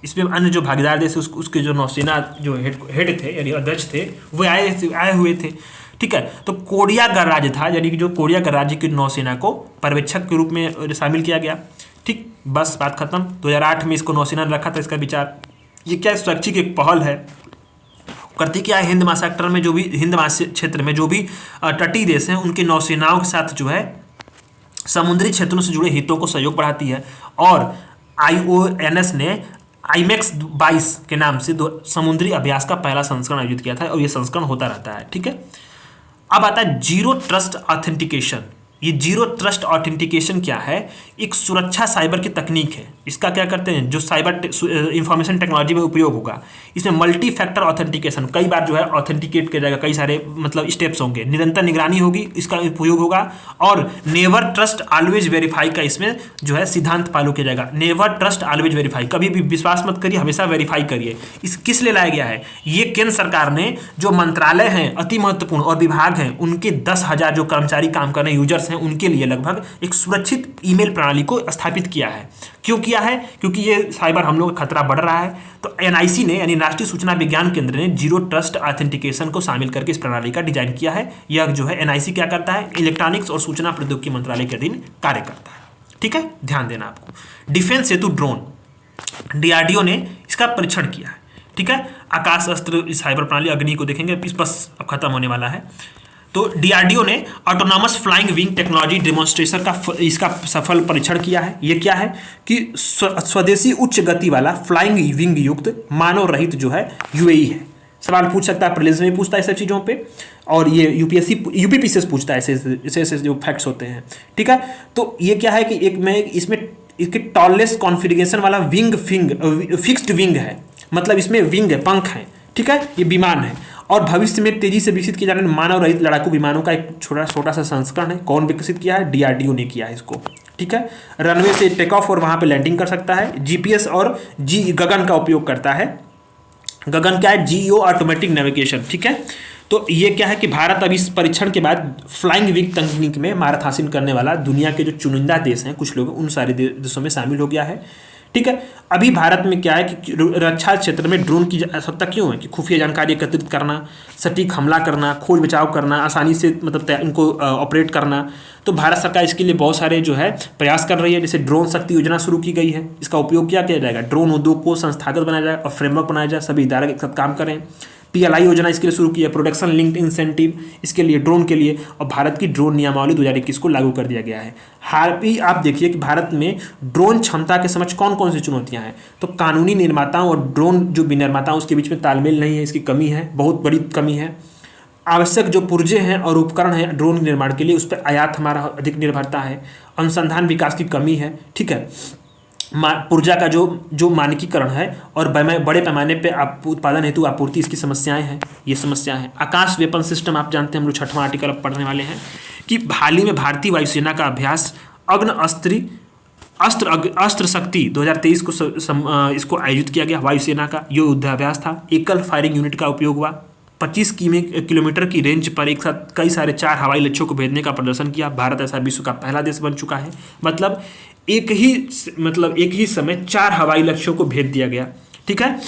इसमें अन्य जो भागीदार देश उसके जो नौसेना जो हेड थे, यानी अध्यक्ष थे, वो आए हुए थे, ठीक है। तो कोरिया गणराज्य था, यानी कि जो कोरिया गणराज्य की नौसेना को पर्यवेक्षक के रूप में शामिल किया गया, ठीक। बस बात खत्म। 2008 में इसको नौसेना ने रखा था। इसका विचार, ये क्या स्वैच्छिक एक पहल है, करती क्या है, हिंद महासागर में जो भी, हिंद महाक्षेत्र में जो भी तटीय देश हैं, उनके नौसेनाओं के साथ जो है समुद्री क्षेत्रों से जुड़े हितों को सहयोग बढ़ाती है। और IONS ने IMEX 22 के नाम से समुद्री अभ्यास का पहला संस्करण आयोजित किया था, और यह संस्करण होता रहता है, ठीक है। अब आता है जीरो ट्रस्ट ऑथेंटिकेशन। ये जीरो ट्रस्ट ऑथेंटिकेशन क्या है, एक सुरक्षा साइबर की तकनीक है। इसका क्या करते हैं, जो साइबर इंफॉर्मेशन टेक्नोलॉजी में उपयोग होगा, इसमें मल्टी फैक्टर ऑथेंटिकेशन, कई बार जो है ऑथेंटिकेट किया जाएगा, कई सारे मतलब स्टेप्स होंगे, निरंतर निगरानी होगी, इसका उपयोग होगा। और नेवर ट्रस्ट ऑलवेज वेरीफाई का इसमें जो है सिद्धांत फॉलो किया जाएगा। नेवर ट्रस्ट ऑलवेज वेरीफाई, कभी भी विश्वास मत करिए, हमेशा वेरीफाई करिए। इस किस लिए लाया गया है, ये केंद्र सरकार ने जो मंत्रालय हैं अति महत्वपूर्ण और विभाग हैं, उनके 10,000 जो कर्मचारी काम कर रहे हैं, यूजर्स हैकर्स हैं उनके लिए लगभग एक सुरक्षित ईमेल प्रणाली को स्थापित किया है। क्यों किया है? क्योंकि ये साइबर हमलों का खतरा बढ़ रहा है। तो एनआईसी ने यानी राष्ट्रीय सूचना विज्ञान केंद्र ने जीरो ट्रस्ट ऑथेंटिकेशन को शामिल करके इस प्रणाली का डिजाइन किया है। यह जो है एनआईसी क्या करता है? इलेक्ट्रॉनिक्स और सूचना प्रौद्योगिकी मंत्रालय के अधीन कार्य करता है। ठीक है, ध्यान देना आपको। डिफेंस हेतु ड्रोन, डीआरडीओ ने इसका परीक्षण किया है। ठीक है, आकाश अस्त्र साइबर प्रणाली अग्नि को देखेंगे, बस अब खत्म होने वाला है। तो डीआरडीओ ने autonomous flying wing technology demonstration का इसका सफल परीक्षण किया है। ये क्या है कि स्वदेशी उच्च गति वाला फ्लाइंग विंग युक्त मानव रहित जो है यूएई है। सवाल पूछ सकता है, प्रीलिम्स में पूछता है सब चीज़ों पे, और ये यूपीपीसी से पूछता है ऐसे जो फैक्ट्स होते हैं। ठीक है, तो ये क्या है कि एक में इसमें इसके टॉलेस्ट कॉन्फ़िगरेशन वाला फिक्स्ड विंग है, मतलब इसमें विंग है, पंख है। ठीक है, ये विमान है और भविष्य में तेजी से विकसित किए जाने वाले मानव रहित लड़ाकू विमानों का एक छोटा सा संस्करण है। कौन विकसित किया है? डीआरडीओ ने किया है इसको। ठीक है, रनवे से टेक ऑफ और वहाँ पे लैंडिंग कर सकता है। जीपीएस और गगन का उपयोग करता है। गगन क्या है? जीओ ऑटोमेटिक नेविगेशन। ठीक है, तो ये क्या है कि भारत अब इस परीक्षण के बाद फ्लाइंग विंग तकनीक में महारत हासिल करने वाला दुनिया के जो चुनिंदा देश हैं, कुछ लोग उन सारे देशों में शामिल हो गया है। ठीक है, अभी भारत में क्या है कि रक्षा क्षेत्र में ड्रोन की आवश्यकता क्यों है कि खुफिया जानकारी एकत्रित करना, सटीक हमला करना, खोज बचाव करना, आसानी से मतलब इनको ऑपरेट करना। तो भारत सरकार इसके लिए बहुत सारे जो है प्रयास कर रही है। जैसे ड्रोन शक्ति योजना शुरू की गई है। इसका उपयोग क्या किया जाएगा? ड्रोन उद्योग को संस्थागत बनाया जाए और फ्रेमवर्क बनाया जाए, सभी इदारे एक साथ काम करें। पीएलआई योजना इसके लिए शुरू की है, प्रोडक्शन लिंक्ड इंसेंटिव इसके लिए ड्रोन के लिए, और भारत की ड्रोन नियमावली 2021 को लागू कर दिया गया है। हाल ही आप देखिए कि भारत में ड्रोन क्षमता के समक्ष कौन कौन सी चुनौतियां हैं। तो कानूनी निर्माताओं और ड्रोन जो विनिर्माताओं उसके बीच में तालमेल नहीं है, इसकी कमी है, बहुत बड़ी कमी है। आवश्यक जो पुर्जे हैं और उपकरण हैं ड्रोन निर्माण के लिए, उस पर आयात हमारा अधिक निर्भरता है। अनुसंधान विकास की कमी है। ठीक है, पुर्जा का जो मानकीकरण है और बड़े पैमाने पे उत्पादन हेतु आपूर्ति, इसकी समस्याएं हैं। ये समस्या है। आकाश वेपन सिस्टम आप जानते हैं, हम लोग 6वां आर्टिकल अब पढ़ने वाले हैं कि हाल ही में भारतीय वायुसेना का अभ्यास अस्त्र शक्ति 2023 को इसको आयोजित किया गया। वायुसेना का युद्धाभ्यास था। एकल फायरिंग यूनिट का उपयोग हुआ। 25 किलोमीटर की रेंज पर एक साथ कई सारे 4 हवाई लक्ष्यों को भेजने का प्रदर्शन किया। भारत ऐसा विश्व का पहला देश बन चुका है। मतलब एक ही समय 4 हवाई लक्ष्यों को भेज दिया गया। ठीक है,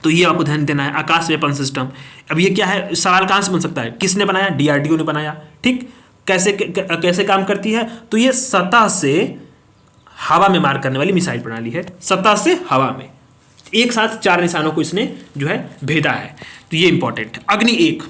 तो ये आपको ध्यान देना है। आकाश वेपन सिस्टम, अब ये क्या है? सवाल कहाँ से बन सकता है? किसने बनाया? डीआरडीओ ने बनाया। ठीक, कैसे काम करती है? तो ये सतह से हवा में मार करने वाली मिसाइल प्रणाली है। सतह से हवा में एक साथ 4 निशानों को इसने जो है भेदा है। तो ये इंपॉर्टेंट है। अग्नि 1,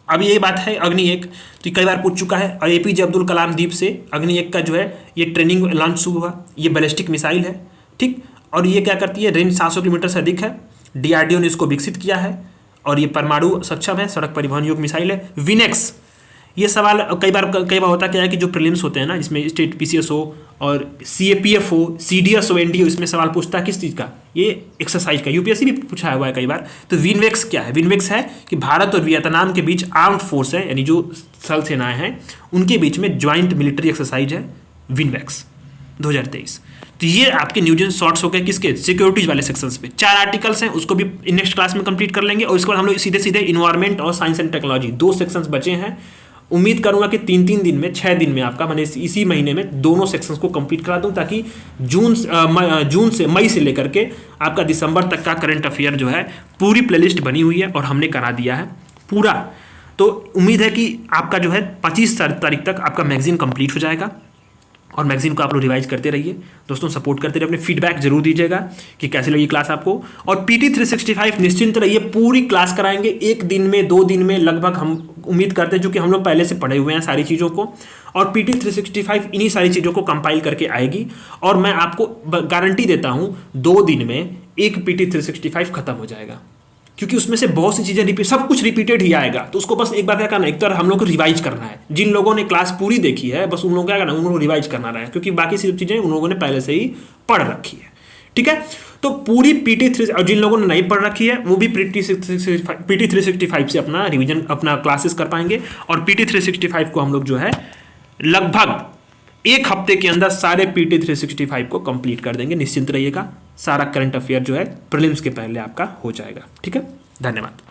अब ये बात है अग्नि 1 तो कई बार पूछ चुका है। और एपीजे अब्दुल कलाम द्वीप से अग्नि 1 का जो है ये ट्रेनिंग लॉन्च शुरू हुआ। ये बैलिस्टिक मिसाइल है। ठीक, और ये क्या करती है? रेंज 700 किलोमीटर से अधिक है। डीआरडीओ ने इसको विकसित किया है और ये परमाणु सक्षम है, सड़क परिवहन योग्य मिसाइल है। विनेक्स, ये सवाल कई बार होता क्या है कि जो प्रीलिम्स होते हैं ना, जिसमें स्टेट पीसीएस हो और सीएपीएफ हो, सीडीएस हो, एनडीओ, इसमें सवाल पूछता है किस चीज़ का? ये एक्सरसाइज का। यूपीएससी भी पूछा हुआ है कई बार। तो विनवेक्स क्या है? विनवेक्स है कि भारत और वियतनाम के बीच आर्म्ड फोर्स है, यानी जो स्थल सेनाएं हैं उनके बीच में ज्वाइंट मिलिट्री एक्सरसाइज है विनवेक्स 2023। तो ये आपके न्यूज एंड शॉर्ट्स हो गए किसके? सिक्योरिटीज वाले सेक्शंस पे। 4 आर्टिकल्स हैं, उसको भी नेक्स्ट क्लास में कंप्लीट कर लेंगे। और इसके बाद हम लोग सीधे इन्वायरमेंट और साइंस एंड टेक्नोलॉजी 2 सेक्शंस बचे हैं। उम्मीद करूंगा कि 3 दिन में, 6 दिन में आपका मैंने इसी महीने में दोनों सेक्शंस को कंप्लीट करा दूं, ताकि मई से लेकर के आपका दिसंबर तक का करंट अफेयर जो है पूरी प्लेलिस्ट बनी हुई है और हमने करा दिया है पूरा। तो उम्मीद है कि आपका जो है 25 तारीख तक आपका मैगजीन कंप्लीट हो जाएगा। और मैगजीन को आप लोग रिवाइज करते रहिए दोस्तों, सपोर्ट करते रहिए। अपने फीडबैक जरूर दीजिएगा कि कैसे लगी क्लास आपको। और पीटी 365 निश्चिंत रहिए, पूरी क्लास कराएंगे 1 दिन में 2 दिन में लगभग, हम उम्मीद करते हैं, क्योंकि हम लोग पहले से पढ़े हुए हैं सारी चीज़ों को। और पीटी 365 इन्हीं सारी चीज़ों को कंपाइल करके आएगी। और मैं आपको गारंटी देता हूँ 2 दिन में एक पीटी 365 खत्म हो जाएगा, क्योंकि उसमें से बहुत सी चीज़ें सब कुछ रिपीटेड ही आएगा। तो उसको बस एक बार क्या करना है, एक तो हम लोग को रिवाइज करना है। जिन लोगों ने क्लास पूरी देखी है बस उन लोगों को क्या करना है, उन लोगों को रिवाइज करना है, क्योंकि बाकी सी चीज़ें उन लोगों ने पहले से ही पढ़ रखी है। ठीक है, तो पूरी पीटी 3, और जिन लोगों ने नहीं पढ़ रखी है वो भी पीटी 365 से अपना रिविजन, अपना क्लासेस कर पाएंगे। और पीटी 365 को हम लोग जो है लगभग 1 हफ्ते के अंदर सारे पीटी 365 को कंप्लीट कर देंगे। निश्चिंत रहिएगा, सारा करंट अफेयर जो है प्रीलिम्स के पहले आपका हो जाएगा। ठीक है, धन्यवाद।